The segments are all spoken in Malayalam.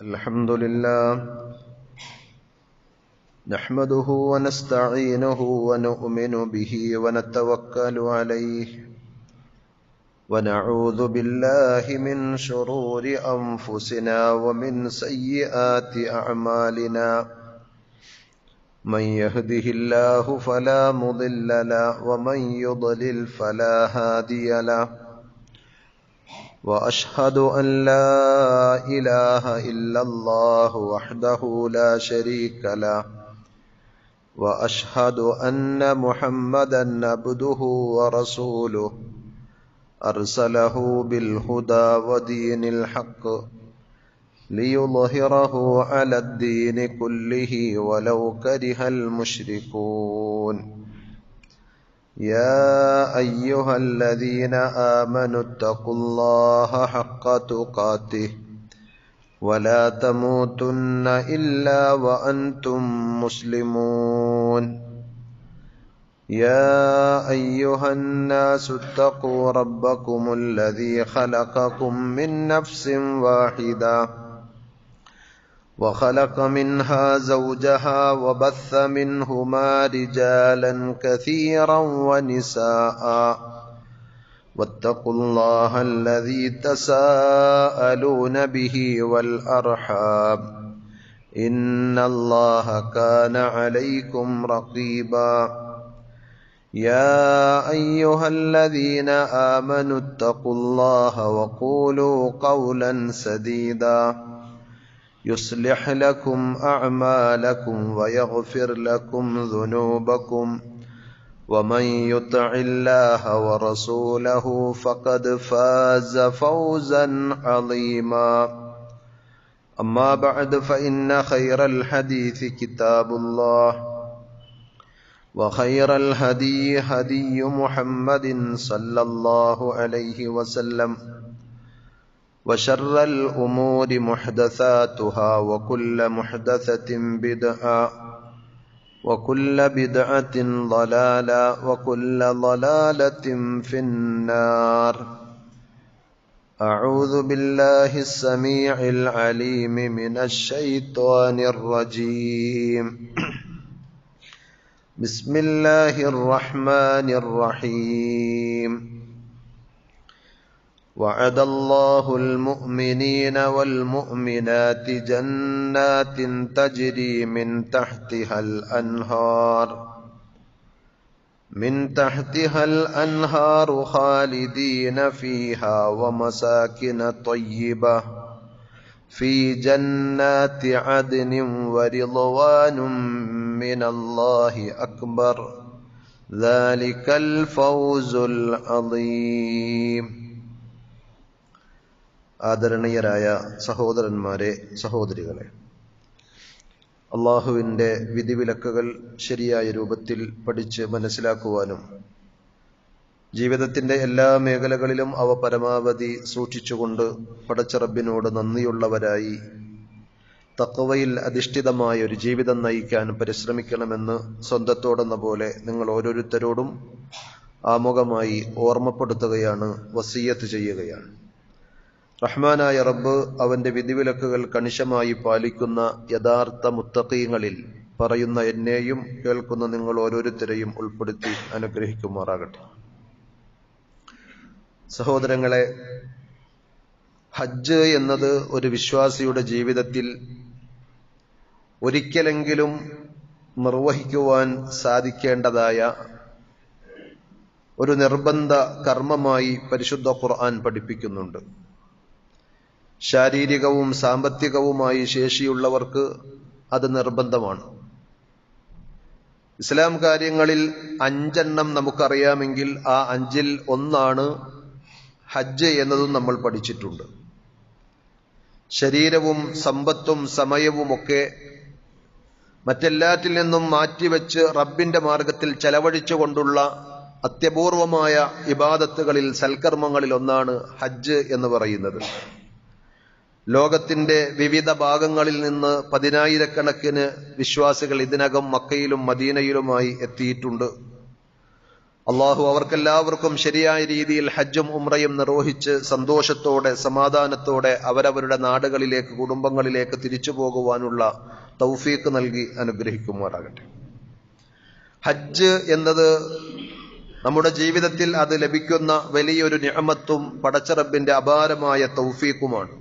الحمد لله نحمده ونستعينه ونؤمن به ونتوكل عليه ونعوذ بالله من شرور أنفسنا ومن سيئات أعمالنا من يهده الله فلا مضل له ومن يضلل فلا هادي له وأشهد أن لا إله إلا الله وحده لا شريك له وأشهد أن محمدا عبده ورسوله أرسله بالهدى ودين الحق ليظهره على الدين كله ولو كره المشركون يا أيها الذين آمنوا اتقوا الله حق تقاته ولا تموتن إلا وأنتم مسلمون يا أيها الناس اتقوا ربكم الذي خلقكم من نفس واحدة وخلق منها زوجها وبث منهما رجالا كثيرا ونساء واتقوا الله الذي تساءلون به والأرحام إن الله كان عليكم رقيبا يا أيها الذين آمنوا اتقوا الله وقولوا قولا سديدا يصلح لكم أعمالكم ويغفر لكم ذنوبكم ومن يطع الله ورسوله فقد فاز فوزا عظيما أما بعد فإن خير الحديث كتاب الله وخير الهدي هدي محمد صلى الله عليه وسلم وشر الأمور محدثاتها وكل محدثة بدعة وكل بدعة ضلالة وكل ضلالة في النار أعوذ بالله السميع العليم من الشيطان الرجيم بسم الله الرحمن الرحيم وعد الله المؤمنين والمؤمنات جنات تجري من تحتها الأنهار خالدين فيها ومساكن طيبة في جنات عدن ورضوان من الله أكبر ذلك الفوز العظيم. ആദരണീയരായ സഹോദരന്മാരെ, സഹോദരികളെ, അള്ളാഹുവിൻ്റെ വിധിവിലക്കുകൾ ശരിയായ രൂപത്തിൽ പഠിച്ച് മനസ്സിലാക്കുവാനും ജീവിതത്തിൻ്റെ എല്ലാ മേഖലകളിലും അവ പരമാവധി സൂക്ഷിച്ചുകൊണ്ട് പടച്ച റബ്ബിനോട് നന്ദിയുള്ളവരായി തഖ്വയിൽ അധിഷ്ഠിതമായ ഒരു ജീവിതം നയിക്കാൻ പരിശ്രമിക്കണമെന്ന് സ്വന്തത്തോടെന്ന പോലെ നിങ്ങൾ ഓരോരുത്തരോടും ആമുഖമായി ഓർമ്മപ്പെടുത്തുകയാണ്, വസിയ്യത്ത് ചെയ്യുകയാണ്. റഹ്മാനായ റബ്ബ് അവന്റെ വിധിവിലക്കുകൾ കണിശമായി പാലിക്കുന്ന യഥാർത്ഥ മുത്തഖീങ്ങളിൽ പറയുന്ന എന്നെയും കേൾക്കുന്ന നിങ്ങൾ ഓരോരുത്തരെയും ഉൾപ്പെടുത്തി അനുഗ്രഹിക്കുമാറാകട്ടെ. സഹോദരങ്ങളെ, ഹജ്ജ് എന്നത് ഒരു വിശ്വാസിയുടെ ജീവിതത്തിൽ ഒരിക്കലെങ്കിലും നിർവഹിക്കുവാൻ സാധിക്കേണ്ടതായ ഒരു നിർബന്ധ കർമ്മമായി പരിശുദ്ധ ഖുർആൻ പഠിപ്പിക്കുന്നുണ്ട്. ശാരീരികവും സാമ്പത്തികവുമായി ശേഷിയുള്ളവർക്ക് അത് നിർബന്ധമാണ്. ഇസ്ലാം കാര്യങ്ങളിൽ 5 നമുക്കറിയാമെങ്കിൽ ആ 5-ൽ ഒന്നാണ് ഹജ്ജ് എന്നതും നമ്മൾ പഠിച്ചിട്ടുണ്ട്. ശരീരവും സമ്പത്തും സമയവുമൊക്കെ മറ്റെല്ലാറ്റിൽ നിന്നും മാറ്റിവെച്ച് റബ്ബിന്റെ മാർഗത്തിൽ ചെലവഴിച്ചുകൊണ്ടുള്ള അത്യപൂർവമായ ഇബാദത്തുകളിൽ, സൽക്കർമ്മങ്ങളിൽ ഒന്നാണ് ഹജ്ജ് എന്ന് പറയുന്നത്. ലോകത്തിന്റെ വിവിധ ഭാഗങ്ങളിൽ നിന്ന് 10,000-കണക്കിന് വിശ്വാസികൾ ഇതിനകം മക്കയിലും മദീനയിലുമായി എത്തിയിട്ടുണ്ട്. അള്ളാഹു അവർക്കെല്ലാവർക്കും ശരിയായ രീതിയിൽ ഹജ്ജും ഉംറയും നിർവഹിച്ച് സന്തോഷത്തോടെ സമാധാനത്തോടെ അവരവരുടെ നാടുകളിലേക്ക് കുടുംബങ്ങളിലേക്ക് തിരിച്ചു പോകുവാനുള്ള തൗഫീഖ് നൽകി അനുഗ്രഹിക്കുമാറാകട്ടെ. ഹജ്ജ് എന്നത് നമ്മുടെ ജീവിതത്തിൽ അത് ലഭിക്കുന്ന വലിയൊരു നിഅമത്തും പടച്ചറബിന്റെ അപാരമായ തൗഫീഖുമാണ്.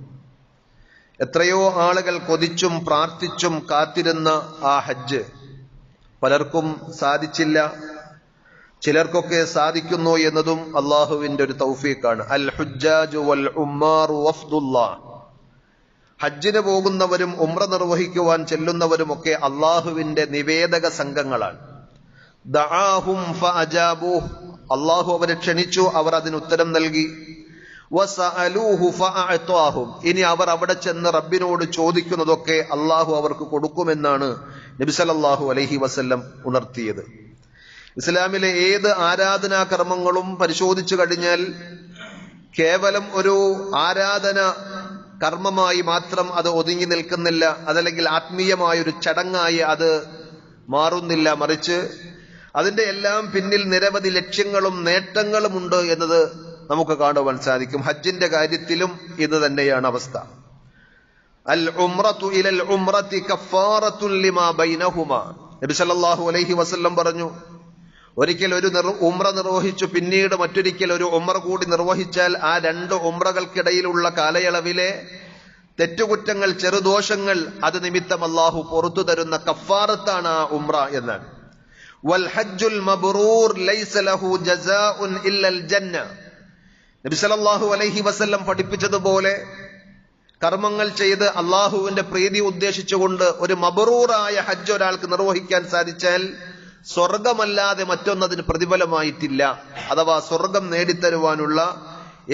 എത്രയോ ആളുകൾ കൊതിച്ചും പ്രാർത്ഥിച്ചും കാത്തിരുന്ന ആ ഹജ്ജ് പലർക്കും സാധിച്ചില്ല. ചിലർക്കൊക്കെ സാധിക്കുന്നു എന്നതും അള്ളാഹുവിന്റെ ഒരു തൗഫീഖാണ്. അൽ ഹുജ്ജാജു വൽ ഉമ്മാറു വഫ്ദുല്ലാഹ്. ഹജ്ജിന് പോകുന്നവരും ഉംറ നിർവഹിക്കുവാൻ ചെല്ലുന്നവരുമൊക്കെ അള്ളാഹുവിന്റെ നിവേദക സംഘങ്ങളാണ്. ദഅാഹും ഫഅജാബൂഹ്. അള്ളാഹു അവരെ ക്ഷണിച്ചു, അവർ അതിന് ഉത്തരം നൽകി. വസഅലൂഹു ഫഅഅതാഹും. ഇനി അവർ അവിടെ ചെന്ന് റബ്ബിനോട് ചോദിക്കുന്നതൊക്കെ അള്ളാഹു അവർക്ക് കൊടുക്കുമെന്നാണ് നബി സല്ലല്ലാഹു അലൈഹി വസല്ലം ഉണർത്തിയത്. ഇസ്ലാമിലെ ഏത് ആരാധനാ കർമ്മങ്ങളും പരിശോധിച്ചു കഴിഞ്ഞാൽ കേവലം ഒരു ആരാധന കർമ്മമായി മാത്രം അത് ഒതുങ്ങി നിൽക്കുന്നില്ല, അതല്ലെങ്കിൽ ആത്മീയമായ ഒരു ചടങ്ങായി അത് മാറുന്നില്ല. മറിച്ച് അതിന്റെ എല്ലാം പിന്നിൽ നിരവധി ലക്ഷ്യങ്ങളും നേട്ടങ്ങളും ഉണ്ട് എന്നത് നമുക്ക് കാണുവാൻ സാധിക്കും. ഹജ്ജിന്റെ കാര്യത്തിലും ഇത് തന്നെയാണ് അവസ്ഥ. അൽ ഉംറതു ഇലൽ ഉംറതി കഫാറത്തുൻ ലിമാ ബൈനഹുമാ. നബി സല്ലല്ലാഹു അലൈഹി വസല്ലം പറഞ്ഞു, ഒരിക്കൽ ഒരു ഉംറ നിർവഹിച്ചു പിന്നീട് മറ്റൊരിക്കൽ ഒരു ഉംറ കൂടി നിർവഹിച്ചാൽ ആ രണ്ട് ഉംറകൾക്കിടയിലുള്ള കാലയളവിലെ തെറ്റുകുറ്റങ്ങൾ, ചെറുദോഷങ്ങൾ അത് നിമിത്തം അല്ലാഹു പുറത്തു തരുന്ന കഫാറത്താണ് ആ ഉംറ എന്നാണ്. വൽ ഹജ്ജുൽ മബ്റൂർ ലൈസ ലഹു ജസാഉൻ ഇല്ലൽ ജന്ന. നബി സല്ലല്ലാഹു അലൈഹി വസല്ലം പഠിപ്പിച്ചതുപോലെ കർമ്മങ്ങൾ ചെയ്ത് അള്ളാഹുവിന്റെ പ്രീതി ഉദ്ദേശിച്ചുകൊണ്ട് ഒരു മബ്റൂറായ ഹജ്ജ് ഒരാൾക്ക് നിർവഹിക്കാൻ സാധിച്ചാൽ സ്വർഗമല്ലാതെ മറ്റൊന്നതിന് പ്രതിഫലമായിട്ടില്ല. അഥവാ സ്വർഗം നേടിത്തരുവാനുള്ള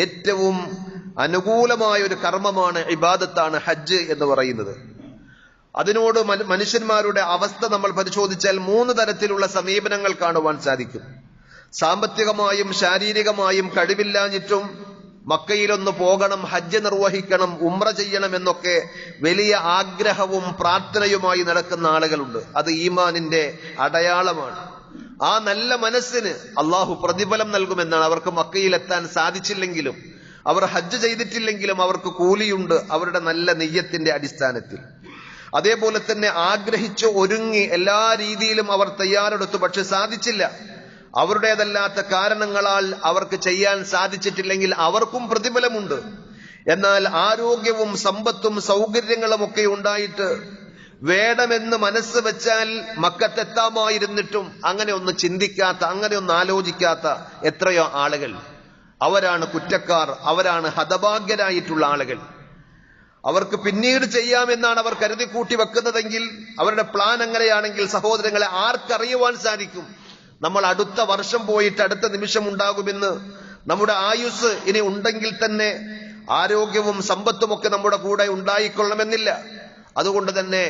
ഏറ്റവും അനുകൂലമായ ഒരു കർമ്മമാണ്, ഇബാദത്താണ് ഹജ്ജ് എന്ന് പറയുന്നത്. അതിനോട് മനുഷ്യന്മാരുടെ അവസ്ഥ നമ്മൾ പരിശോധിച്ചാൽ 3 തരത്തിലുള്ള സമീപനങ്ങൾ കാണുവാൻ സാധിക്കും. സാമ്പത്തികമായും ശാരീരികമായും കഴിവില്ലാഞ്ഞിട്ടും മക്കയിലൊന്ന് പോകണം, ഹജ്ജ് നിർവഹിക്കണം, ഉംറ ചെയ്യണം എന്നൊക്കെ വലിയ ആഗ്രഹവും പ്രാർത്ഥനയുമായി നടക്കുന്ന ആളുകളുണ്ട്. അത് ഈമാനിന്റെ അടയാളമാണ്. ആ നല്ല മനസ്സിന് അള്ളാഹു പ്രതിഫലം നൽകുമെന്നാണ്. അവർക്ക് മക്കയിലെത്താൻ സാധിച്ചില്ലെങ്കിലും, അവർ ഹജ്ജ് ചെയ്തിട്ടില്ലെങ്കിലും അവർക്ക് കൂലിയുണ്ട് അവരുടെ നല്ല നിയ്യത്തിന്റെ അടിസ്ഥാനത്തിൽ. അതേപോലെ തന്നെ ആഗ്രഹിച്ച് ഒരുങ്ങി എല്ലാ രീതിയിലും അവർ തയ്യാറെടുത്തു, പക്ഷെ സാധിച്ചില്ല. അവരുടേതല്ലാത്ത കാരണങ്ങളാൽ അവർക്ക് ചെയ്യാൻ സാധിച്ചിട്ടില്ലെങ്കിൽ അവർക്കും പ്രതിഫലമുണ്ട്. എന്നാൽ ആരോഗ്യവും സമ്പത്തും സൗകര്യങ്ങളും ഒക്കെ ഉണ്ടായിട്ട് വേണമെന്ന് മനസ്സ് വെച്ചാൽ മക്കത്തെത്താമായിരുന്നിട്ടും അങ്ങനെ ഒന്ന് ചിന്തിക്കാത്ത, അങ്ങനെ ഒന്ന് ആലോചിക്കാത്ത എത്രയോ ആളുകൾ. അവരാണ് കുറ്റക്കാർ, അവരാണ് ഹതഭാഗ്യരായിട്ടുള്ള ആളുകൾ. അവർക്ക് പിന്നീട് ചെയ്യാമെന്നാണ് അവർ കരുതി കൂട്ടി വെക്കുന്നതെങ്കിൽ, അവരുടെ പ്ലാൻ അങ്ങനെയാണെങ്കിൽ സഹോദരങ്ങളെ ആർക്കറിയുവാൻ സാധിക്കും നമ്മൾ അടുത്ത വർഷം പോയിട്ട് അടുത്ത നിമിഷം ഉണ്ടാകുമെന്ന്? നമ്മുടെ ആയുസ് ഇനി ഉണ്ടെങ്കിൽ തന്നെ ആരോഗ്യവും സമ്പത്തും ഒക്കെ നമ്മുടെ കൂടെ ഉണ്ടായിക്കൊള്ളണമെന്നില്ല. അതുകൊണ്ട് തന്നെ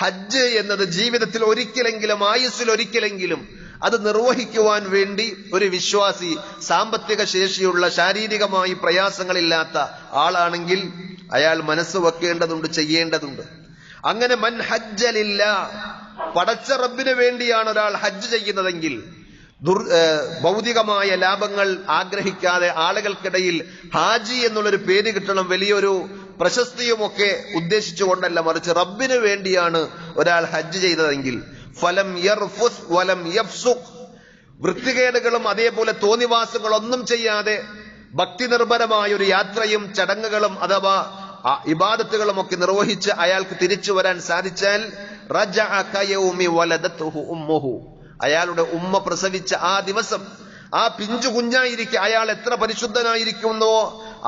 ഹജ്ജ് എന്നത് ജീവിതത്തിൽ ഒരിക്കലെങ്കിലും, ആയുസ്സിൽ ഒരിക്കലെങ്കിലും അത് നിർവഹിക്കുവാൻ വേണ്ടി ഒരു വിശ്വാസി, സാമ്പത്തിക ശേഷിയുള്ള, ശാരീരികമായി പ്രയാസങ്ങളില്ലാത്ത ആളാണെങ്കിൽ അയാൾ മനസ്സ് വെക്കേണ്ടതുണ്ട്, ചെയ്യേണ്ടതുണ്ട്. അങ്ങനെ മൻ ഹജ്ജലില്ല, പടച്ച റബ്ബിന് വേണ്ടിയാണ് ഒരാൾ ഹജ്ജ് ചെയ്യുന്നതെങ്കിൽ, ഭൗതികമായ ലാഭങ്ങൾ ആഗ്രഹിക്കാതെ ആളുകൾക്കിടയിൽ ഹാജി എന്നുള്ളൊരു പേര് കിട്ടണം, വലിയൊരു പ്രശസ്തിയുമൊക്കെ ഉദ്ദേശിച്ചുകൊണ്ടല്ല, മറിച്ച് റബ്ബിന് വേണ്ടിയാണ് ഒരാൾ ഹജ്ജ് ചെയ്തതെങ്കിൽ ഫലം യർഫുസ് വലം യഫ്സുഖ്, വൃത്തികേടുകളും അതേപോലെ തോന്നിവാസങ്ങളൊന്നും ചെയ്യാതെ ഭക്തി നിർഭരമായ ഒരു യാത്രയും ചടങ്ങുകളും അഥവാ ഇബാദത്തുകളും ഒക്കെ നിർവഹിച്ച് അയാൾക്ക് തിരിച്ചു വരാൻ സാധിച്ചാൽ റജഅ കയൗമി വലദതുഹു ഉമ്മുഹു, അയാളുടെ ഉമ്മ പ്രസവിച്ച ആ ദിവസം, ആ പിഞ്ചു കുഞ്ഞായിരിക്കെ അയാൾ എത്ര പരിശുദ്ധനായിരിക്കുമെന്നോ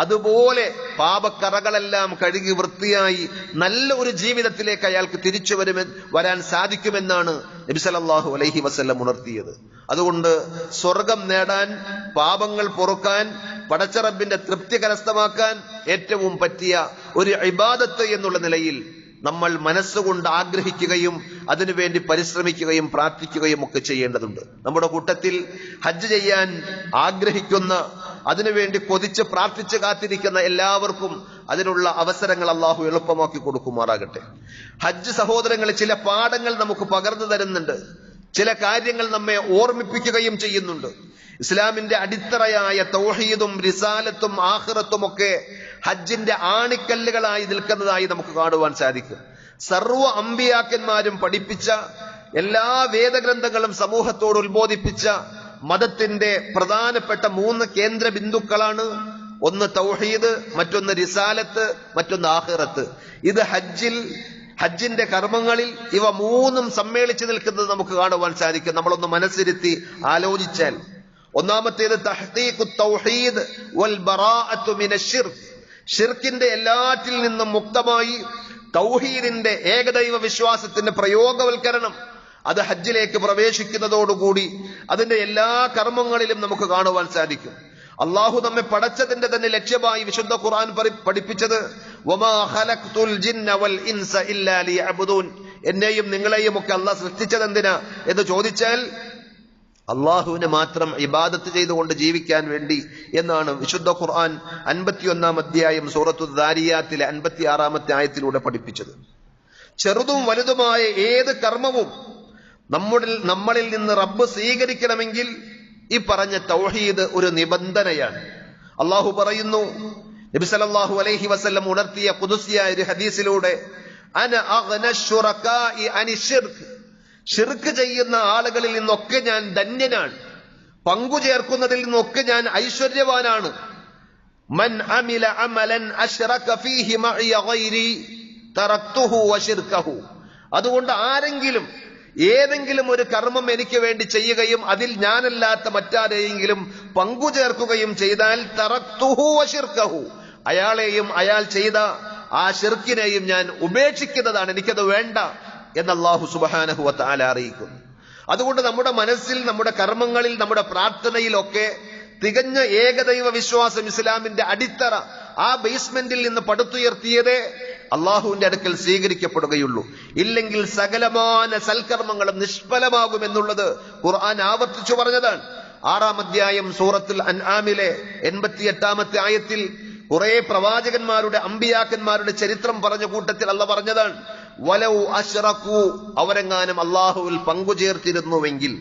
അതുപോലെ പാപക്കറകളെല്ലാം കഴുകി വൃത്തിയായി നല്ല ഒരു ജീവിതത്തിലേക്ക് അയാൾക്ക് തിരിച്ചു വരാൻ സാധിക്കുമെന്നാണ് നബി സല്ലല്ലാഹു അലൈഹി വസല്ലം ഉണർത്തിയത്. അതുകൊണ്ട് സ്വർഗം നേടാൻ, പാപങ്ങൾ പൊറുക്കാൻ, പടച്ച റബ്ബിന്റെ തൃപ്തി കരസ്ഥമാക്കാൻ ഏറ്റവും പറ്റിയ ഒരു ഇബാദത്ത് എന്നുള്ള നിലയിൽ നമ്മൾ മനസ്സുകൊണ്ട് ആഗ്രഹിക്കുകയും അതിനുവേണ്ടി പരിശ്രമിക്കുകയും പ്രാർത്ഥിക്കുകയും ഒക്കെ ചെയ്യേണ്ടതുണ്ട്. നമ്മുടെ കൂട്ടത്തിൽ ഹജ്ജ് ചെയ്യാൻ ആഗ്രഹിക്കുന്ന, അതിനുവേണ്ടി കൊതിച്ച് പ്രാർത്ഥിച്ച് കാത്തിരിക്കുന്ന എല്ലാവർക്കും അതിനുള്ള അവസരങ്ങൾ അള്ളാഹു എളുപ്പമാക്കി കൊടുക്കുമാറാകട്ടെ. ഹജ്ജ് സഹോദരങ്ങളെ ചില പാഠങ്ങൾ നമുക്ക് പകർന്നു തരുന്നുണ്ട്. ചില കാര്യങ്ങൾ നമ്മെ ഓർമ്മിപ്പിക്കുകയും ചെയ്യുന്നുണ്ട്. ഇസ്ലാമിന്റെ അടിത്തറയായ തൗഹീദും റിസാലത്തും ആഖിറത്തും ഒക്കെ ഹജ്ജിന്റെ ആണിക്കല്ലുകളായി നിൽക്കുന്നതായി നമുക്ക് കാണുവാൻ സാധിക്കും. സർവ്വ അമ്പിയാക്കന്മാരും പഠിപ്പിച്ച എല്ലാ വേദഗ്രന്ഥങ്ങളും സമൂഹത്തോട് ഉത്ബോധിപ്പിച്ച മതത്തിന്റെ പ്രധാനപ്പെട്ട 3 കേന്ദ്ര ബിന്ദുക്കളാണ്. ഒന്ന് തൗഹീദ്, മറ്റൊന്ന് റിസാലത്ത്, മറ്റൊന്ന് ആഖിറത്ത്. ഇത് ഹജ്ജിന്റെ കർമ്മങ്ങളിൽ ഇവ 3ഉം സമ്മേളിച്ചു നിൽക്കുന്നത് നമുക്ക് കാണുവാൻ സാധിക്കും. നമ്മളൊന്ന് മനസ്സിരുത്തി ആലോചിച്ചാൽ, ഒന്നാമത്തേത് തഹ്ഖീഖുത് തൗഹീദ് വൽ ബറാഅത്തു മിനശ് ശിർക്ക്. ഷിർക്കിന്റെ എല്ലാറ്റിൽ നിന്നും മുക്തമായി തൗഹീദിന്റെ ഏകദൈവ വിശ്വാസത്തിന്റെ പ്രയോഗവൽക്കരണം. അത് ഹജ്ജിലേക്ക് പ്രവേശിക്കുന്നതോടുകൂടി അതിന്റെ എല്ലാ കർമ്മങ്ങളിലും നമുക്ക് കാണുവാൻ സാധിക്കും. അള്ളാഹു നമ്മെ പടച്ചതിന്റെ തന്നെ ലക്ഷ്യമായി വിശുദ്ധ ഖുർആൻ പഠിപ്പിച്ചത് വമാ ഖലഖ്തുൽ ജിന്ന വൽ ഇൻസ ഇല്ലാ ലിയഅ്ബുദൂൻ. എന്നെയും നിങ്ങളെയും ഒക്കെ അള്ളാഹ് സൃഷ്ടിച്ചതെന്തിനാ എന്ന് ചോദിച്ചാൽ അള്ളാഹുവിനെ മാത്രം ഇബാദത്ത് ചെയ്തുകൊണ്ട് ജീവിക്കാൻ വേണ്ടി എന്നാണ് വിശുദ്ധ ഖുർആൻ 51-ാം അധ്യായം സൂറത്തു ദാരിയാത്തിലെ 56-ാമത്തെ ആയത്തിലൂടെ പഠിപ്പിച്ചത്. ചെറുതും വലുതുമായ ഏത് കർമ്മവും നമ്മളിൽ നിന്ന് റബ്ബ് സ്വീകരിക്കണമെങ്കിൽ ഈ പറഞ്ഞ തൗഹീദ് ഒരു നിബന്ധനയാണ്. അള്ളാഹു പറയുന്നു, നബി സല്ലല്ലാഹു അലൈഹി വസല്ലം ഉണർത്തിയ ഖുദ്സിയായ ഒരു ഹദീസിലൂടെ, അന അഗ്ന ശുറകാഇ അനി ശിർക്ക്. ഷിർക്ക് ചെയ്യുന്ന ആളുകളിൽ നിന്നൊക്കെ ഞാൻ ധന്യനാണ്, പങ്കുചേർക്കുന്നതിൽ നിന്നൊക്കെ ഞാൻ ഐശ്വര്യവാനാണ്. മൻ അമില അമലൻ അശ്റക ഫീഹി മഇ ഗൈരി തറക്തുഹു വശിർകഹു. അതുകൊണ്ട് ആരെങ്കിലും ഏതെങ്കിലും ഒരു കർമ്മം എനിക്ക് വേണ്ടി ചെയ്യുകയും അതിൽ ഞാനല്ലാത്ത മറ്റാരെയെങ്കിലും പങ്കുചേർക്കുകയും ചെയ്താൽ തറക്തുഹു വശിർകഹു, അയാളെയും അയാൾ ചെയ്ത ആ ശിർക്കിനെയും ഞാൻ ഉപേക്ഷിക്കുന്നതാണ്, എനിക്കത് വേണ്ട എന്ന് അല്ലാഹു സുബ്ഹാനഹു വ തആല അറിയിക്കുന്നു. അതുകൊണ്ട് നമ്മുടെ മനസ്സിൽ, നമ്മുടെ കർമ്മങ്ങളിൽ, നമ്മുടെ പ്രാർത്ഥനയിലൊക്കെ തികഞ്ഞ ഏകദൈവ വിശ്വാസം, ഇസ്ലാമിന്റെ അടിത്തറ, ആ ബേസ്മെന്റിൽ നിന്ന് പടുത്തുയർത്തിയതേ അള്ളാഹുവിന്റെ അടുക്കൽ സ്വീകരിക്കപ്പെടുകയുള്ളൂ. ഇല്ലെങ്കിൽ സകലമാന സൽക്കർമ്മങ്ങളും നിഷ്ഫലമാകുമെന്നുള്ളത് ഖുർആൻ ആവർത്തിച്ചു പറഞ്ഞതാണ്. 6-ാം അധ്യായം സൂറത്തുൽ അൻആമിലെ 88-ാമത്തെ ആയത്തിൽ കുറെ പ്രവാചകന്മാരുടെ, അമ്പിയാക്കന്മാരുടെ ചരിത്രം പറഞ്ഞ കൂട്ടത്തിൽ അള്ളാഹ് പറഞ്ഞതാണ്, വലൗ അശ്റകൂ, അവരെങ്ങാനും അള്ളാഹുവിൽ പങ്കുചേർത്തിരുന്നുവെങ്കിൽ,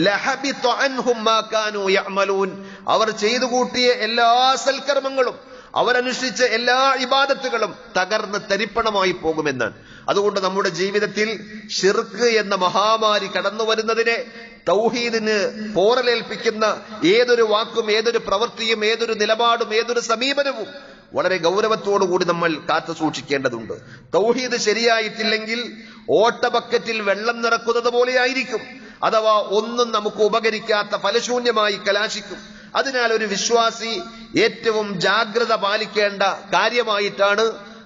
ലഹബിത അൻഹും മാ കാനൂ യഅമലൂൻ, അവർ ചെയ്തു കൂട്ടിയ എല്ലാ സൽക്കർമ്മങ്ങളും, അവരനുഷ്ഠിച്ച എല്ലാ ഇബാദത്തുകളും തകർന്ന് തരിപ്പണമായി പോകുമെന്നാണ്. അതുകൊണ്ട് നമ്മുടെ ജീവിതത്തിൽ ഷിർക്ക് എന്ന മഹാമാരി കടന്നു വരുന്നതിനെ, തൗഹീദിന് പോറലേൽപ്പിക്കുന്ന ഏതൊരു വാക്കും, ഏതൊരു പ്രവൃത്തിയും, ഏതൊരു നിലപാടും, ഏതൊരു സമീപനവും വളരെ ഗൗരവത്തോടുകൂടി നമ്മൾ കാത്തു സൂക്ഷിക്കേണ്ടതുണ്ട്. തൗഹീദ് ശരിയായിട്ടില്ലെങ്കിൽ ഓട്ടബക്കറ്റിൽ വെള്ളം നിറക്കുന്നത് പോലെയായിരിക്കും, അഥവാ ഒന്നും നമുക്ക് ഉപകരിക്കാത്ത ഫലശൂന്യമായി കലാശിക്കും. അതിനാൽ ഒരു വിശ്വാസി ഏറ്റവും ജാഗ്രത പാലിക്കേണ്ട കാര്യമായിട്ടാണ്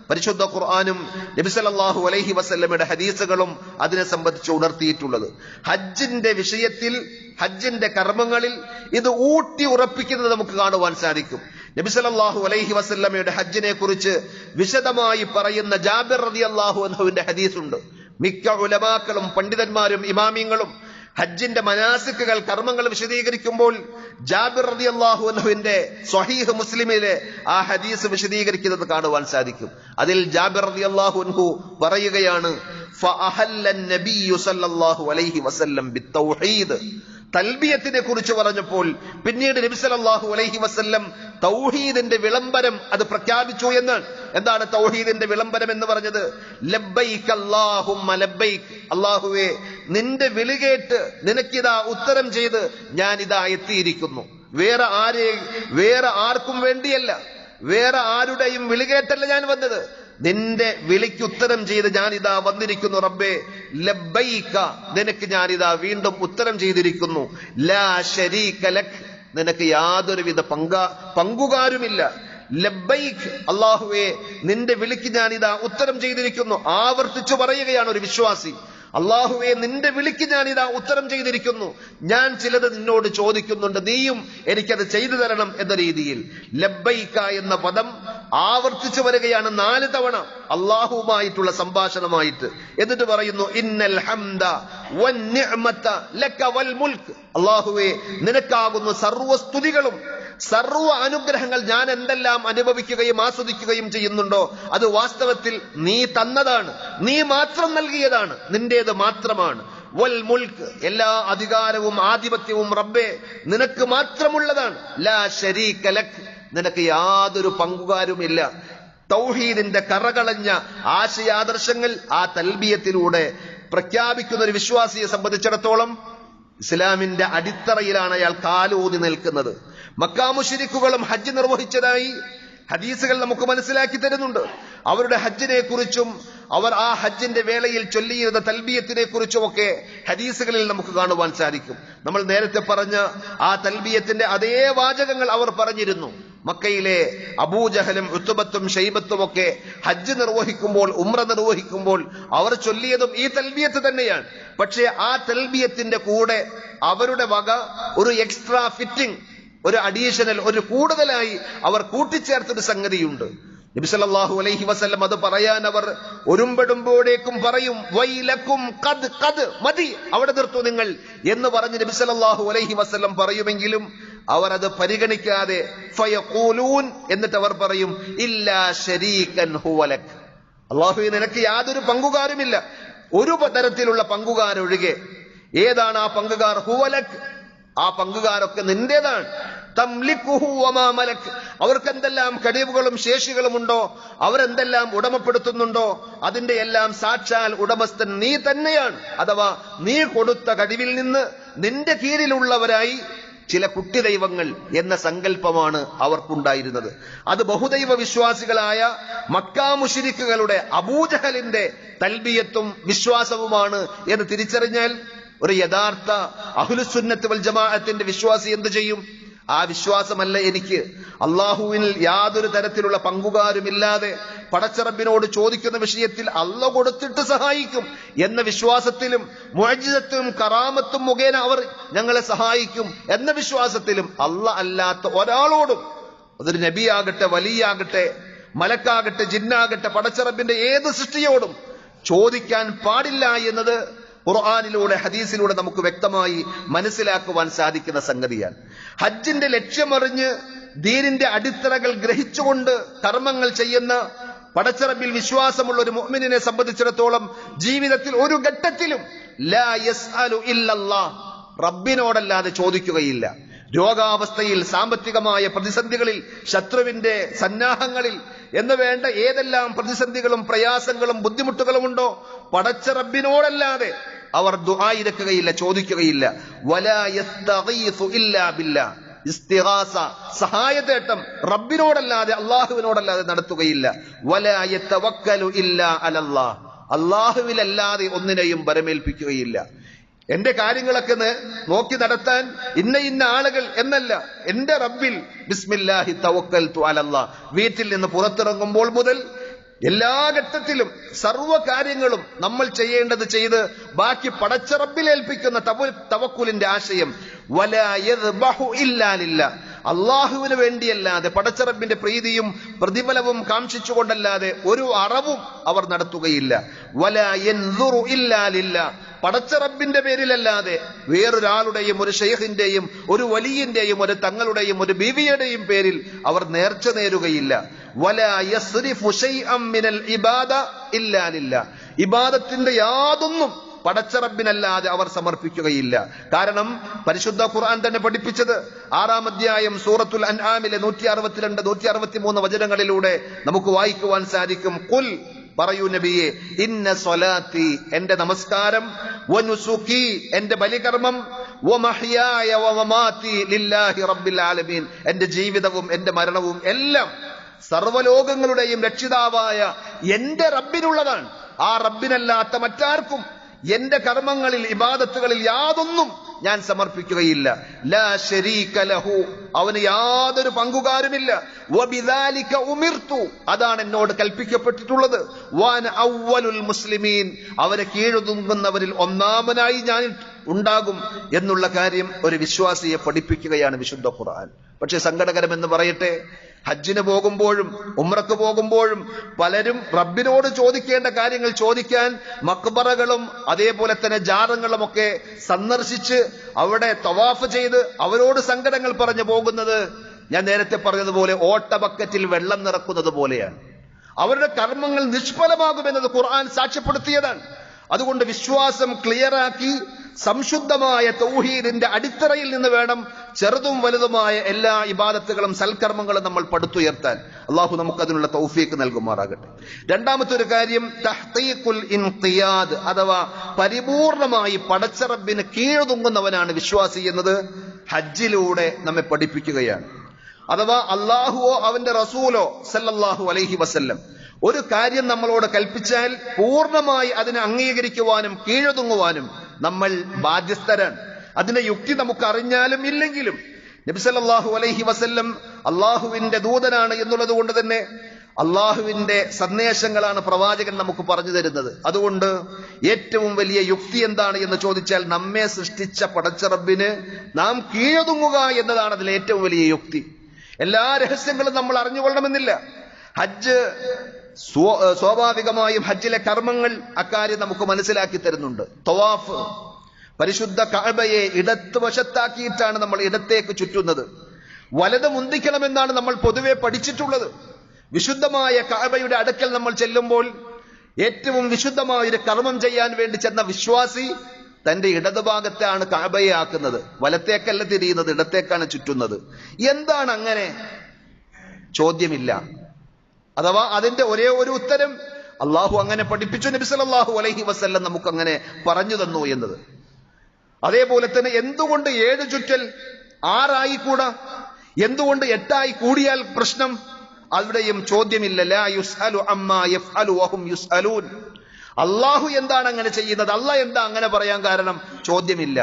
പരിശുദ്ധ ഖുർആനും നബി സല്ലല്ലാഹു അലൈഹി വസല്ലമയുടെ ഹദീസുകളും അതിനെ സംബന്ധിച്ച് ഉണർത്തിയിട്ടുള്ളത്. ഹജ്ജിന്റെ വിഷയത്തിൽ, ഹജ്ജിന്റെ കർമ്മങ്ങളിൽ ഇത് ഊട്ടി ഉറപ്പിക്കുന്നത് നമുക്ക് കാണുവാൻ സാധിക്കും. നബി സല്ലല്ലാഹു അലൈഹി വസല്ലമയുടെ ഹജ്ജിനെ കുറിച്ച് വിശദമായി പറയുന്ന ജാബിർ റളിയല്ലാഹു അൻഹുവിന്റെ ഹദീസുണ്ട്. മിക്ക ഉലമാക്കളും, പണ്ഡിതന്മാരും, ഇമാമിങ്ങളും ഹജ്ജിന്റെ മനാസിക്കുകൾ, കർമ്മങ്ങൾ വിശദീകരിക്കുമ്പോൾ ജാബിർ റളിയല്ലാഹു അൻഹുവിന്റെ സ്വഹീഹ് മുസ്ലിമിലെ ആ ഹദീസ് വിശദീകരിക്കുന്നത് കാണുവാൻ സാധിക്കും. അതിൽ ജാബിർ റളിയല്ലാഹു അൻഹു പറയുകയാണ്, ഫഅഹല്ലൻ നബിയ്യു സല്ലല്ലാഹു അലൈഹി വസല്ലം ബിത്തൗഹീദ്. തൽബിയത്തിനെ കുറിച്ച് പറഞ്ഞപ്പോൾ പിന്നീട് നബി സല്ലല്ലാഹു അലൈഹി വസല്ലം തൗഹീദിന്റെ വിളംബരം അത് പ്രഖ്യാപിച്ചു എന്നാണ്. എന്താണ് തൗഹീദിന്റെ വിളംബരം എന്ന് പറഞ്ഞത്? ലബ്ബൈക അല്ലാഹുമ്മ ലബ്ബൈക്, അല്ലാഹുവേ നിന്റെ വിളി കേട്ട് നിനക്കിതാ ഉത്തരം ചെയ്ത് ഞാൻ ഇതാ എത്തിയിരിക്കുന്നു. വേറെ ആർക്കും വേണ്ടിയല്ല, വേറെ ആരുടെയും വിളി കേട്ടല്ല ഞാൻ വന്നത്, നിന്റെ വിളിക്ക് ഉത്തരം ചെയ്ത് ഞാൻ ഇതാ വന്നിരിക്കുന്നു. റബ്ബേ ലബ്ബൈക, നിനക്ക് ഞാനിതാ വീണ്ടും ഉത്തരം ചെയ്തിരിക്കുന്നു. ലാ ശരീക ലക്, നിനക്ക് യാതൊരുവിധ പങ്കുകാരുമില്ല. ലബ്ബൈക്, അല്ലാഹുവേ നിന്റെ വിളിക്ക് ഞാനിതാ ഉത്തരം ചെയ്തിരിക്കുന്നു. ആവർത്തിച്ചു പറയുകയാണ് ഒരു വിശ്വാസി, അല്ലാഹുവേ നിന്റെ വിളിക്ക് ഞാനിതാ ഉത്തരം ചെയ്തിരിക്കുന്നു. ഞാൻ ചിലത് നിന്നോട് ചോദിക്കുന്നുണ്ട്, നീയും എനിക്കത് ചെയ്തു തരണം എന്ന രീതിയിൽ ലബ്ബൈക എന്ന പദം ആവർത്തിച്ചു വരികയാണ് 4 തവണ അള്ളാഹുവുമായിട്ടുള്ള സംഭാഷണമായിട്ട്. എന്നിട്ട് പറയുന്നു, ഇന്നൽ ഹംദ വൻ നിഅമത ലക വൽ മുൽക്ക്, അല്ലാഹുവേ നിനക്കാകുന്നു സർവ്വസ്തുതികളും സർവ്വ അനുഗ്രഹങ്ങൾ. ഞാൻ എന്തെല്ലാം അനുഭവിക്കുകയും ആസ്വദിക്കുകയും ചെയ്യുന്നുണ്ടോ അത് വാസ്തവത്തിൽ നീ തന്നതാണ്, നീ മാത്രം നൽകിയതാണ്, നിന്റേത് മാത്രമാണ്. വൽ മുൽക്ക്, എല്ലാ അധികാരവും ആധിപത്യവും റബ്ബേ നിനക്ക് മാത്രമുള്ളതാണ്. ലാ ശരീക ലക്, നിനക്ക് യാതൊരു പങ്കുകാരുമില്ല. തൗഹീദിന്റെ കറകളഞ്ഞ ആശയാദർശങ്ങൾ ആ തൽബിയത്തിലൂടെ പ്രഖ്യാപിക്കുന്ന ഒരു വിശ്വാസിയെ സംബന്ധിച്ചിടത്തോളം ഇസ്ലാമിന്റെ അടിത്തറയിലാണ് അയാൾ കാലൂന്നി നിൽക്കുന്നത്. മക്കാ മുശ്രിക്കുകളും ഹജ്ജ് നിർവഹിച്ചതായി ഹദീസുകൾ നമുക്ക് മനസ്സിലാക്കി തരുന്നുണ്ട്. അവരുടെ ഹജ്ജിനെ കുറിച്ചും അവർ ആ ഹജ്ജിന്റെ വേളയിൽ ചൊല്ലിയിരുന്ന തൽബിയത്തിനെ കുറിച്ചുമൊക്കെ ഹദീസുകളിൽ നമുക്ക് കാണുവാൻ സാധിക്കും. നമ്മൾ നേരത്തെ പറഞ്ഞ ആ തൽബിയത്തിന്റെ അതേ വാചകങ്ങൾ അവർ പറഞ്ഞിരുന്നു. മക്കയിലെ അബൂജഹലും ഉത്ബത്തും ഷൈബത്തും ഒക്കെ ഹജ്ജ് നിർവഹിക്കുമ്പോൾ, ഉംറ നിർവഹിക്കുമ്പോൾ അവർ ചൊല്ലിയതും ഈ തൽബിയത്ത് തന്നെയാണ്. പക്ഷേ ആ തൽബിയത്തിന്റെ കൂടെ അവരുടെ വക ഒരു എക്സ്ട്രാ ഫിറ്റിംഗ്, ഒരു അഡീഷണൽ, ഒരു കൂടുതലായി അവർ കൂട്ടിച്ചേർത്തൊരു സംഗതിയുണ്ട്. നബി സല്ലല്ലാഹു അലൈഹി വസല്ലം അത് പറയാൻ അവർ ഒരുമ്പെടുമ്പോഴേക്കും പറയും, വൈലക്കും ഖദ് ഖദ്, മതി, അവിടെ നിർത്തൂ നിങ്ങൾ എന്ന് പറഞ്ഞ് നബി സല്ലല്ലാഹു അലൈഹി വസല്ലം പറയുമെങ്കിലും അവർ അത് പരിഗണിക്കാതെ ഫയഖൂലൂൻ, എന്നിട്ട് അവർ പറയും, ഇല്ലാ ശരീകൻ ഹുവലക്, അല്ലാഹുവേ നിനക്ക് യാതൊരു പങ്കുകാരുമില്ല, ഒരു തരത്തിലുള്ള പങ്കുകാരൊഴികെ. ഏതാണ് ആ പങ്കുകാർ? ഹുവലക്, ആ പങ്കുകാരൊക്കെ നിന്റേതാണ്. തംലിക്കുഹു വമാ മലക്, അവർക്ക് എന്തെല്ലാം കഴിവുകളും ശേഷികളും ഉണ്ടോ, അവരെന്തെല്ലാം ഉടമപ്പെടുത്തുന്നുണ്ടോ, അതിന്റെ എല്ലാം സാക്ഷാൽ ഉടമസ്ഥൻ നീ തന്നെയാണ്. അഥവാ നീ കൊടുത്ത കഴിവിൽ നിന്ന് നിന്റെ കീഴിലുള്ളവരായി ചില കുട്ടിദൈവങ്ങൾ എന്ന സങ്കല്പമാണ് അവർക്കുണ്ടായിരുന്നത്. അത് ബഹുദൈവ വിശ്വാസികളായ മക്കാ മുശ്രിക്കുകളുടെ അബൂജഹലിന്റെ തൽബിയത്തും വിശ്വാസവുമാണ് എന്ന് തിരിച്ചറിഞ്ഞാൽ ഒരു യഥാർത്ഥ അഹ്ലുസുന്നത്ത് വൽ ജമാഅത്തിന്റെ വിശ്വാസി എന്ത് ചെയ്യും? ആ വിശ്വാസമല്ല എനിക്ക്, അള്ളാഹുവിൽ യാതൊരു തരത്തിലുള്ള പങ്കുകാരുമില്ലാതെ പടച്ചറബിനോട് ചോദിക്കുന്ന വിഷയത്തിൽ അള്ളാഹു കൊടുത്തിട്ട് സഹായിക്കും എന്ന വിശ്വാസത്തിലും, മുഅ്ജിസത്തും കറാമത്തും മുഖേന അവർ ഞങ്ങളെ സഹായിക്കും എന്ന വിശ്വാസത്തിലും അള്ളാഹ് അല്ലാത്ത ഒരാളോടും, അതൊരു നബിയാകട്ടെ, വലിയാകട്ടെ, മലക്കാകട്ടെ, ജിന്നാകട്ടെ, പടച്ചറബിന്റെ ഏത് സൃഷ്ടിയോടും ചോദിക്കാൻ പാടില്ല എന്നത് ഖുർആനിലൂടെ ഹദീസിലൂടെ നമുക്ക് വ്യക്തമായി മനസ്സിലാക്കുവാൻ സാധിക്കുന്ന സംഗതിയാണ്. ഹജ്ജിന്റെ ലക്ഷ്യമറിഞ്ഞ് ദീനിന്റെ അടിത്തറകൾ ഗ്രഹിച്ചുകൊണ്ട് കർമ്മങ്ങൾ ചെയ്യുന്ന പടച്ചറബിൽ വിശ്വാസമുള്ള ഒരു മുഅ്മിനിനെ സംബന്ധിച്ചിടത്തോളം ജീവിതത്തിൽ ഒരു ഘട്ടത്തിലും ലാ യസ്അലു ഇല്ലല്ലാഹ്, റബ്ബിനോടല്ലാതെ ചോദിക്കുകയില്ല. രോഗാവസ്ഥയിൽ, സാമ്പത്തികമായ പ്രതിസന്ധികളിൽ, ശത്രുവിന്റെ സന്നാഹങ്ങളിൽ എന്ന് വേണ്ട ഏതെല്ലാം പ്രതിസന്ധികളും പ്രയാസങ്ങളും ബുദ്ധിമുട്ടുകളും ഉണ്ടോ, പടച്ച റബ്ബിനോടല്ലാതെ അവർ ദുആ ഇരക്കുകയില്ല, ചോദിക്കുകയില്ല. വലാ യസ്തഗീസു ഇല്ലാ ബില്ലാ, ഇസ്തിഗാസ, സഹായതേട്ടം റബ്ബിനോടല്ലാതെ, അല്ലാഹുവിനോടല്ലാതെ നടത്തുകയില്ല. വലാ യതവക്കലു ഇല്ലാ അലല്ലാഹ്, അല്ലാഹുവിലല്ലാതെ ഒന്നിനെയും ബരമേൽപ്പിക്കുകയില്ല. എന്റെ കാര്യങ്ങളൊക്കെ നോക്കി നടത്താൻ ഇന്ന ആളുകൾ എന്നല്ല, എന്റെ റബ്ബിൽ ബിസ്മില്ലാഹി തവക്കൽതു അലല്ലാഹ്. വീട്ടിൽ നിന്ന് പുറത്തിറങ്ങുമ്പോൾ മുതൽ എല്ലാ ഘട്ടത്തിലും സർവ്വ കാര്യങ്ങളും നമ്മൾ ചെയ്യേണ്ടത് ചെയ്ത് ബാക്കി പടച്ച റബ്ബിൽ ഏൽപ്പിക്കുന്ന തവക്കുലിന്റെ ആശയം. വലാ യദ്ബഹു ഇല്ലാ ലില്ലാഹ്, അള്ളാഹുവിന് വേണ്ടിയല്ലാതെ, പടച്ച റബ്ബിന്റെ പ്രീതിയും പ്രതിഫലവും കാംക്ഷിച്ചുകൊണ്ടല്ലാതെ ഒരു അറവും അവർ നടത്തുകയില്ല. വലാ യൻദുറു ഇല്ലാ ലില്ലാഹ്, പടച്ച റബ്ബിന്റെ പേരിലല്ലാതെ വേറൊരാളുടെയും, ഒരു ഷെയ്ഖിന്റെയും, ഒരു വലിയന്റെയും, ഒരു തങ്ങളുടെയും, ഒരു ബീവിയുടെയും പേരിൽ അവർ നേർച്ച നേരുകയില്ല. വലാ യസ്രിഫു ശൈഅൻ മിനൽ ഇബാദ ഇല്ലാ ലില്ലാഹ്, ഇബാദത്തിന്റെ യാതൊന്നും പടച്ച റബ്ബിനല്ലാതെ അവർ സമർപ്പിക്കുകയില്ല. കാരണം പരിശുദ്ധ ഖുർആൻ തന്നെ പഠിപ്പിച്ചത് 6-ാം അധ്യായം സൂറത്തുൽ അൻആമിലെ 162, 163 വചനങ്ങളിലൂടെ നമുക്ക് വായിക്കുവാൻ സാധിക്കും. ഖുൽ, പറയൂ നബിയെ, ഇന്ന സ്വലാത്തി, എന്റെ നമസ്കാരം, വനുസുകി, എന്റെ ബലികർമ്മം, വമഹ്യായ വമമാതി ലില്ലാഹി റബ്ബിൽ ആലമീൻ, എന്റെ ജീവിതവും എന്റെ മരണവും എല്ലാം സർവ്വലോകങ്ങളുടെയും രക്ഷിതാവായ എന്റെ റബ്ബിനുള്ളതാണ്. ആ റബ്ബിനല്ലാത്ത മറ്റാർക്കും എന്റെ കർമ്മങ്ങളിൽ, ഇബാദത്തുകളിൽ യാതൊന്നും ഞാൻ സമർപ്പിക്കുകയില്ല. ലാ ശരീക ലഹു, അവന് യാതൊരു പങ്കുകാരുമില്ല. വബിദാലിക ഉമിർതു, അതാണ് എന്നോട് കൽപ്പിക്കപ്പെട്ടിട്ടുള്ളത്. വാന അവ്വലുൽ മുസ്ലിമീൻ, അവരെ കീഴൊതുങ്ങുന്നവരിൽ ഒന്നാമനായി ഞാൻ ഉണ്ടാകും എന്നുള്ള കാര്യം ഒരു വിശ്വാസിയെ പഠിപ്പിക്കുകയാണ് വിശുദ്ധ ഖുർആൻ. പക്ഷെ സങ്കടകരമെന്ന് പറയട്ടെ, ഹജ്ജിന് പോകുമ്പോഴും ഉംറക്ക് പോകുമ്പോഴും പലരും റബ്ബിനോട് ചോദിക്കേണ്ട കാര്യങ്ങൾ ചോദിക്കാൻ മക്ബറകളും അതേപോലെ തന്നെ ജാറങ്ങളും ഒക്കെ സന്ദർശിച്ച് അവിടെ തവാഫ് ചെയ്ത് അവരോട് സങ്കടങ്ങൾ പറഞ്ഞു പോകുന്നത്, ഞാൻ നേരത്തെ പറഞ്ഞതുപോലെ ഓട്ട ബക്കറ്റിൽ വെള്ളം നിറക്കുന്നത് പോലെയാണ്. അവരുടെ കർമ്മങ്ങൾ നിഷ്ഫലമാകുമെന്നത് ഖുർആൻ സാക്ഷ്യപ്പെടുത്തിയതാണ്. അതുകൊണ്ട് വിശ്വാസം ക്ലിയറാക്കി സംശുദ്ധമായ തൗഹീദിന്റെ അടിത്തറയിൽ നിന്ന് വേണം ചെറുതും വലുതുമായ എല്ലാ ഇബാദത്തുകളും സൽക്കർമ്മങ്ങളും നമ്മൾ പടുത്തുയർത്താൻ. അള്ളാഹു നമുക്കതിനുള്ള തൗഫീക്ക് നൽകുമാറാകട്ടെ. രണ്ടാമത്തെ ഒരു കാര്യം തഹ്തീഖുൽ ഇൻഖിയാദ്, അഥവാ പരിപൂർണമായി പടച്ച റബ്ബിന് കീഴ്തുങ്ങുന്നവനാണ് വിശ്വാസി എന്നത് ഹജ്ജിലൂടെ നമ്മെ പഠിപ്പിക്കുകയാണ്. അഥവാ അള്ളാഹുവോ അവന്റെ റസൂലോ സല്ലല്ലാഹു അലൈഹി വസല്ലം ഒരു കാര്യം നമ്മളോട് കൽപ്പിച്ചാൽ പൂർണ്ണമായി അതിനെ അംഗീകരിക്കുവാനും കീഴ്തുങ്ങുവാനും നമ്മൾ ബാധ്യസ്ഥരാണ്. അതിന്റെ യുക്തി നമുക്ക് അറിഞ്ഞാലും ഇല്ലെങ്കിലും. നബി സല്ലല്ലാഹു അലൈഹി വസല്ലം അള്ളാഹുവിന്റെ ദൂതനാണ് എന്നുള്ളത് കൊണ്ട് തന്നെ അള്ളാഹുവിന്റെ സന്ദേശങ്ങളാണ് പ്രവാചകൻ നമുക്ക് പറഞ്ഞു തരുന്നത്. അതുകൊണ്ട് ഏറ്റവും വലിയ യുക്തി എന്താണ് എന്ന് ചോദിച്ചാൽ നമ്മെ സൃഷ്ടിച്ച പടച്ച റബ്ബിന് നാം കീഴ്തുങ്ങുക എന്നതാണ് അതിൽ ഏറ്റവും വലിയ യുക്തി. എല്ലാ രഹസ്യങ്ങളും നമ്മൾ അറിഞ്ഞുകൊള്ളണമെന്നില്ല. ഹജ്ജ് സ്വാഭാവികമായും ഹജ്ജിലെ കർമ്മങ്ങൾ അക്കാര്യം നമുക്ക് മനസ്സിലാക്കി തരുന്നുണ്ട്. തവാഫ്, പരിശുദ്ധ കഅബയെ ഇടത്ത് വശത്താക്കിയിട്ടാണ് നമ്മൾ ഇടത്തേക്ക് ചുറ്റുന്നത്. വലത് മുന്തിക്കണമെന്നാണ് നമ്മൾ പൊതുവെ പഠിച്ചിട്ടുള്ളത്. വിശുദ്ധമായ കഅബയുടെ അടുക്കൽ നമ്മൾ ചെല്ലുമ്പോൾ ഏറ്റവും വിശുദ്ധമായ ഒരു കർമ്മം ചെയ്യാൻ വേണ്ടി ചെന്ന വിശ്വാസി തന്റെ ഇടതുഭാഗത്താണ് കഅബയെ ആക്കുന്നത്. വലത്തേക്കല്ല തിരിയുന്നത്, ഇടത്തേക്കാണ് ചുറ്റുന്നത്. എന്താണ് അങ്ങനെ? ചോദ്യമില്ല. അഥവാ അതിന്റെ ഒരേ ഒരു ഉത്തരം അള്ളാഹു അങ്ങനെ പഠിപ്പിച്ചു, നബി സല്ലല്ലാഹു അലൈഹി വസല്ലം നമുക്ക് അങ്ങനെ പറഞ്ഞു തന്നു എന്നത്. അതേപോലെ തന്നെ എന്തുകൊണ്ട് 7 ചുറ്റൽ 6 ആയിക്കൂടാ? എന്തുകൊണ്ട് 8 ആയി കൂടിയാൽ പ്രശ്നം? അവിടെയും ചോദ്യമില്ല. ലാ യുസ്അലു അമ്മാ യഫ്അലു വഹും യുസ്അലൂൻ. അള്ളാഹു എന്താണ് അങ്ങനെ ചെയ്യുന്നത്, അള്ളാഹ് എന്താ അങ്ങനെ പറയാൻ കാരണം? ചോദ്യമില്ല.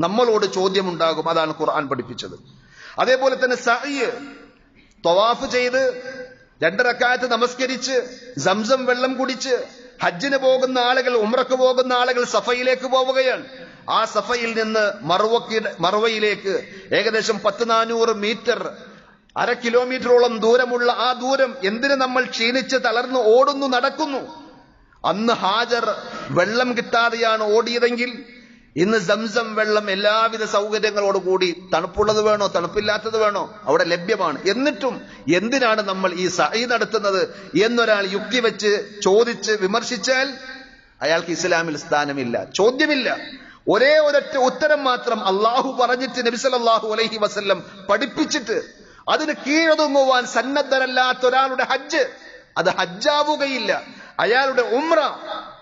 നമ്മളോട് ചോദ്യമുണ്ടാകും. അതാണ് ഖുർആൻ പഠിപ്പിച്ചത്. അതേപോലെ തന്നെ സഅയ്, തവാഫ് ചെയ്ത് 2 റക്അത്ത് നമസ്കരിച്ച് സംസം വെള്ളം കുടിച്ച് ഹജ്ജിന് പോകുന്ന ആളുകൾ, ഉംറക്ക് പോകുന്ന ആളുകൾ സഫയിലേക്ക് പോവുകയാണ്. ആ സഫയിൽ നിന്ന് മർവയിലേക്ക് ഏകദേശം 10-400 മീറ്റർ, 1/2 കിലോമീറ്ററോളം ദൂരമുള്ള ആ ദൂരം എന്തിന് നമ്മൾ ക്ഷീണിച്ച് തളർന്ന് ഓടുന്നു, നടക്കുന്നു? അന്ന് ഹാജർ വെള്ളം കിട്ടാതെയാണ് ഓടിയതെങ്കിൽ ഇന്ന് സംസം വെള്ളം എല്ലാവിധ സൗകര്യങ്ങളോടുകൂടി, തണുപ്പുള്ളത് വേണോ തണുപ്പില്ലാത്തത് വേണോ അവിടെ ലഭ്യമാണ്. എന്നിട്ടും എന്തിനാണ് നമ്മൾ ഈ സഅയ് നടത്തുന്നത് എന്നൊരാൾ യുക്തി വെച്ച് ചോദിച്ച് വിമർശിച്ചാൽ അയാൾക്ക് ഇസ്ലാമിൽ സ്ഥാനമില്ല. ചോദ്യമില്ല. ഒരേ ഒരൊറ്റ ഉത്തരം മാത്രം അള്ളാഹു പറഞ്ഞിട്ട് നബി സല്ലല്ലാഹു അലൈഹി വസല്ലം പഠിപ്പിച്ചിട്ട് അതിന് കീഴൊതുങ്ങുവാൻ സന്നദ്ധരല്ലാത്ത ഒരാളുടെ ഹജ്ജ് അത് ഹജ്ജാവുകയില്ല. അയാളുടെ ഉംറ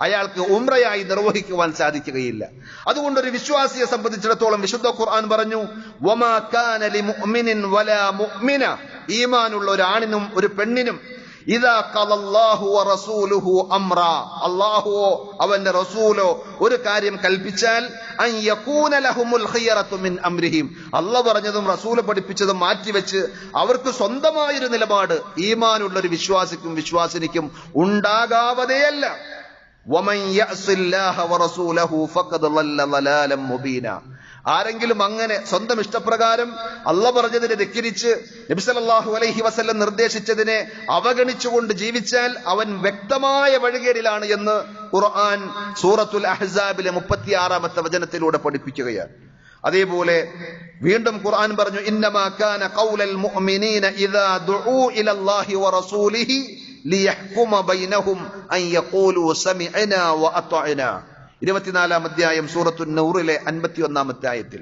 അയാൾക്ക് ഉംറയായി നിർവഹിക്കുവാൻ സാധിക്കുകയില്ല. അതുകൊണ്ട് ഒരു വിശ്വാസിയെ സംബന്ധിച്ചിടത്തോളം വിശുദ്ധ ഖുർആൻ പറഞ്ഞു, വമാ കാന ലിമുഅ്മിനിൻ വലാ മുഅ്മിന, ഈമാനുള്ള ഒരു ആണിനും ഒരു പെണ്ണിനും ഇദാ ഖലല്ലാഹു വറസൂലുഹു അംറ, അല്ലാഹുവോ അവന്റെ റസൂലോ ഒരു കാര്യം കൽപ്പിച്ചാൽ അൻ യകൂന ലഹുമുൽ ഖിയറതു മിൻ അംരിഹിം, അല്ലാഹു പറഞ്ഞതും റസൂൽ പഠിപ്പിച്ചതും മാറ്റിവെച്ച് അവർക്ക് സ്വന്തമായൊരു നിലപാട് ഈമാനുള്ള ഒരു വിശ്വാസിക്കും വിശ്വാസിനിക്കും ഉണ്ടാകാവതേയല്ല. വമൻ യഅസില്ലാഹ വറസൂലഹു ഫഖദ് ളല്ല ളലാലൻ മുബീന, ആരെങ്കിലും അങ്ങനെ സ്വന്തം ഇഷ്ടപ്രകാരം അല്ലാഹു പറഞ്ഞതിനെ ധിക്കരിച്ച് നബി സല്ലല്ലാഹു അലൈഹി വസല്ലം നിർദ്ദേശിച്ചതിനെ അവഗണിച്ചുകൊണ്ട് ജീവിച്ചാൽ അവൻ വ്യക്തമായ വഴികേടിലാണ് എന്ന് ഖുർആൻ സൂറത്തുൽ അഹ്സാബിലെ 36-ാമത്തെ വചനത്തിലൂടെ പഠിപ്പിക്കുകയാണ്. അതേപോലെ വീണ്ടും ഖുർആൻ പറഞ്ഞു, ഇന്നമാ കാന ഖൗലൽ മുഅ്മിനീന ഇദാ ദുഊ ഇലല്ലാഹി വറസൂലിഹി ലിയഹ്കുമ ബൈനഹും അൻ യഖൂലു സമിഅനാ വഅതഅനാ. 24-ാം അധ്യായം സൂറത്തുൻ നൂറിലെ 51-ാമത്തെ ആയത്തിൽ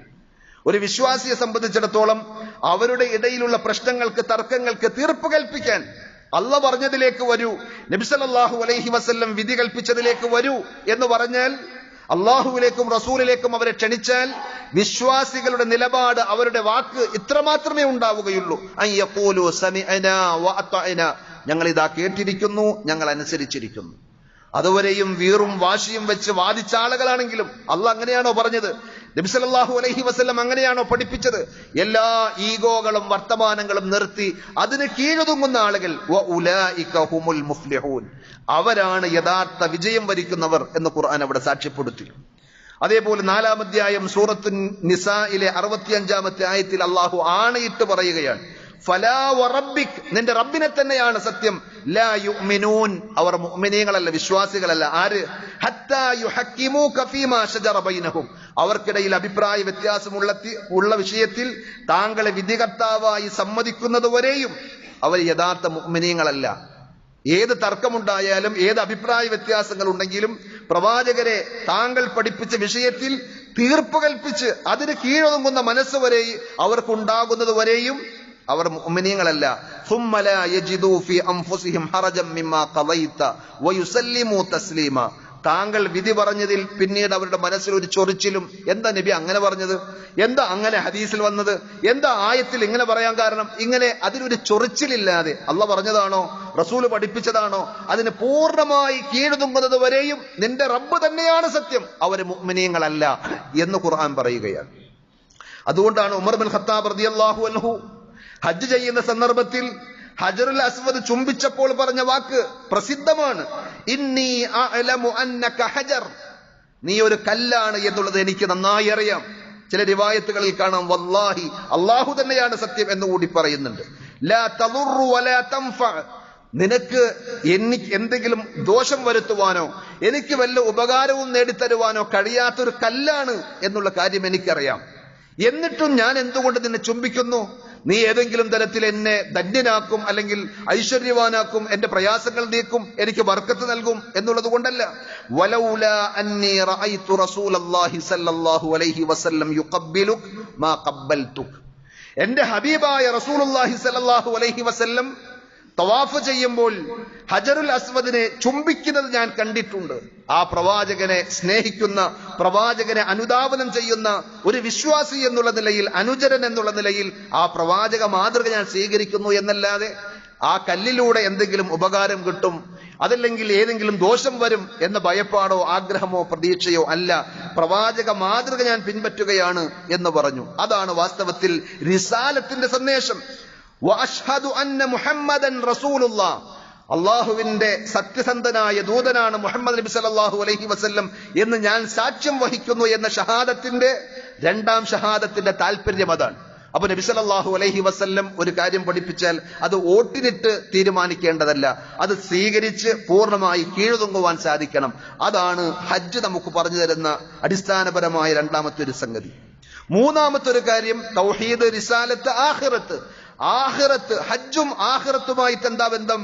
ഒരു വിശ്വാസിയെ സംബന്ധിച്ചിടത്തോളം അവരുടെ ഇടയിലുള്ള പ്രശ്നങ്ങൾക്ക്, തർക്കങ്ങൾക്ക് തീർപ്പ് കൽപ്പിക്കാൻ അല്ലാഹു പറഞ്ഞതിലേക്ക് വരൂ, നബി സല്ലല്ലാഹു അലൈഹി വസല്ലം വിധി കൽപ്പിച്ചതിലേക്ക് വരൂ എന്ന് പറഞ്ഞാൽ, അള്ളാഹുവിലേക്കും റസൂലിലേക്കും അവരെ ക്ഷണിച്ചാൽ വിശ്വാസികളുടെ നിലപാട്, അവരുടെ വാക്ക് ഇത്രമാത്രമേ ഉണ്ടാവുകയുള്ളൂ. അൻ യഖൂലു സമിഅനാ വഅതഅനാ, ഞങ്ങൾ ഇതാ കേട്ടിരിക്കുന്നു, ഞങ്ങൾ അനുസരിച്ചിരിക്കുന്നു. അതുവരെയും വീറും വാശിയും വെച്ച് വാദിച്ച ആളുകളാണെങ്കിലും അള്ളാഹ് അങ്ങനെയാണോ പറഞ്ഞത്? നബി സല്ലല്ലാഹു അലൈഹി വസല്ലം അങ്ങനെയാണോ പഠിപ്പിച്ചത്? എല്ലാ ഈഗോകളും വർത്തമാനങ്ങളും നിർത്തി അതിന് കീഴൊതുങ്ങുന്ന ആളുകൾ വഉലൈക ഹുമുൽ മുഫ്ലിഹൂൻ, അവരാണ് യഥാർത്ഥ വിജയം വരിക്കുന്നവർ എന്ന് ഖുർആൻ അവിടെ സാക്ഷ്യപ്പെടുത്തി. അതേപോലെ 4-ാം അധ്യായം സൂറത്തുൻ നിസായിലെ 65-ാമത്തെ ആയത്തിൽ അള്ളാഹു ആണയിട്ട് പറയുകയാണ്, ഫലാ വറബ്ബിക്, നിന്റെ റബ്ബിനെ തന്നെയാണ് സത്യം, ലാ യുഅ്മിനൂൻ, അവർ മുഅ്മിനീങ്ങളല്ല, വിശ്വാസികളല്ല. ആര്? ഹത്താ യുഹക്കിമൂക ഫീമാ ശജറ ബൈനഹും, അവർക്കിടയിൽ അഭിപ്രായ വ്യത്യാസമുള്ള വിഷയത്തിൽ താങ്കളെ വിധികർത്താവായി സമ്മതിക്കുന്നതുവരെയും അവർ യഥാർത്ഥ മുഅ്മിനീങ്ങളല്ല. ഏത് തർക്കമുണ്ടായാലും ഏത് അഭിപ്രായ വ്യത്യാസങ്ങൾ ഉണ്ടെങ്കിലും പ്രവാചകരെ താങ്കൾ പഠിപ്പിച്ച വിഷയത്തിൽ തീർപ്പ് കൽപ്പിച്ച് അതിന് കീഴൊതുങ്ങുന്ന മനസ്സ് വരെ അവർക്കുണ്ടാകുന്നത് വരെയും അവർ മുഅ്മിനീങ്ങളല്ല. ثُمَّ لَا يَجِدُوا فِي أَنفُسِهِمْ حَرَجًا مِّمَّا قَضَيْتَ وَيُسَلِّمُوا تَسْلِيمًا. താങ്കൾ വിധി പറഞ്ഞതിൽ പിന്നീട് അവരുടെ മനസ്സിൽ ഒരു ചൊറിച്ചിലും, എന്താ നബി അങ്ങനെ പറഞ്ഞത്, എന്താ അങ്ങനെ ഹദീസിൽ വന്നത്, എന്താ ആയത്തിൽ ഇങ്ങനെ പറയാൻ കാരണം, ഇങ്ങനെ അതിനൊരു ചൊറിച്ചിലില്ലാതെ അള്ളാഹ് പറഞ്ഞതാണോ റസൂല് പഠിപ്പിച്ചതാണോ അതിന് പൂർണ്ണമായി കീഴ്തുങ്ങുന്നത് വരെയും നിന്റെ റബ്ബ് തന്നെയാണ് സത്യം, അവര് മുഅ്മിനീങ്ങളല്ല എന്ന് ഖുർആൻ പറയുകയാണ്. അതുകൊണ്ടാണ് ഉമർ ബിൻ ഖത്താബ് റളിയല്ലാഹു അൻഹു ഹജ്ജ് ചെയ്യുന്ന സന്ദർഭത്തിൽ ഹജറുൽ അസ്വദ് ചുംബിച്ചപ്പോൾ പറഞ്ഞ വാക്ക് പ്രസിദ്ധമാണ്. ഇന്നി അഅലമു അന്നക ഹജർ, നീ ഒരു കല്ലാണ് എന്നുള്ളത് എനിക്ക് നന്നായി അറിയാം. ചില റിവായത്തുകളിൽ കാണാം വല്ലാഹി, അല്ലാഹു തന്നെയാണ് സത്യം എന്നുകൂടി പറയുന്നുണ്ട്. ലാ തദുറു വലാ തൻഫ, നിനക്ക് എനിക്ക് എന്തെങ്കിലും ദോഷം വരുത്തുവാനോ എനിക്ക് വല്ല ഉപകാരവും നേടിത്തരുവാനോ കഴിയാത്തൊരു കല്ലാണ് എന്നുള്ള കാര്യം എനിക്കറിയാം. എന്നിട്ടും ഞാൻ എന്തുകൊണ്ട് നിന്നെ ചുംബിക്കുന്നു? നീ ഏതെങ്കിലും തരത്തിൽ എന്നെ ധന്യനാക്കും, അല്ലെങ്കിൽ ഐശ്വര്യവാനാക്കും, എന്റെ പ്രയാസങ്ങൾ നീക്കും, എനിക്ക് ബർക്കത്ത് നൽകും എന്നുള്ളത് കൊണ്ടല്ല. വലൗലാ അന്നി റഅയ്തു റസൂലല്ലാഹി സ്വല്ലല്ലാഹു അലൈഹി വസല്ലം യുഖബ്ബിലുക മാ ഖബ്ബൽതുക, എന്റെ ഹബീബായ റസൂലുള്ളാഹി സ്വല്ലല്ലാഹു അലൈഹി വസല്ലം തവാഫ് ചെയ്യുമ്പോൾ ഹജറുൽ അസ്വദിനെ ചുംബിക്കുന്നത് ഞാൻ കണ്ടിട്ടുണ്ട്. ആ പ്രവാചകനെ സ്നേഹിക്കുന്ന, പ്രവാചകനെ അനുധാവനം ചെയ്യുന്ന ഒരു വിശ്വാസി എന്നുള്ള നിലയിൽ, അനുചരൻ എന്നുള്ള നിലയിൽ ആ പ്രവാചക മാതൃക ഞാൻ സ്വീകരിക്കുന്നു എന്നല്ലാതെ ആ കല്ലിലൂടെ എന്തെങ്കിലും ഉപകാരം കിട്ടും, അതല്ലെങ്കിൽ ഏതെങ്കിലും ദോഷം വരും എന്ന ഭയപ്പാടോ ആഗ്രഹമോ പ്രതീക്ഷയോ അല്ല, പ്രവാചക മാതൃക ഞാൻ പിൻപറ്റുകയാണ് എന്ന് പറഞ്ഞു. അതാണ് വാസ്തവത്തിൽ റിസാലത്തിന്റെ സന്ദേശം. വഅശ്ഹദു അന്ന മുഹമ്മദൻ റസൂലുള്ളാഹ്, അള്ളാഹുവിന്റെ സത്യസന്ധനായ ദൂതനാണ് മുഹമ്മദ് നബി സല്ലല്ലാഹു അലൈഹി വസല്ലം എന്ന് ഞാൻ സാക്ഷ്യം വഹിക്കുന്നു എന്ന ഷഹാദത്തിന്റെ രണ്ടാം ഷഹാദത്തിന്റെ താല്പര്യം അതാണ്. അപ്പൊ നബി സല്ലല്ലാഹു അലൈഹി വസല്ലം ഒരു കാര്യം പഠിപ്പിച്ചാൽ അത് ഓട്ടിനിട്ട് തീരുമാനിക്കേണ്ടതല്ല, അത് സ്വീകരിച്ച് പൂർണ്ണമായി കീഴ്തുങ്ങുവാൻ സാധിക്കണം. അതാണ് ഹജ്ജ് നമുക്ക് പറഞ്ഞു തരുന്ന അടിസ്ഥാനപരമായ രണ്ടാമത്തെ ഒരു സംഗതി. മൂന്നാമത്തെ ഒരു കാര്യം തൗഹീദ്, റിസാലത്ത്, ആഖിറത്ത്. ആഖിറത്ത്, ഹജ്ജും ആഖിറത്തുമായിട്ട് എന്താ ബന്ധം?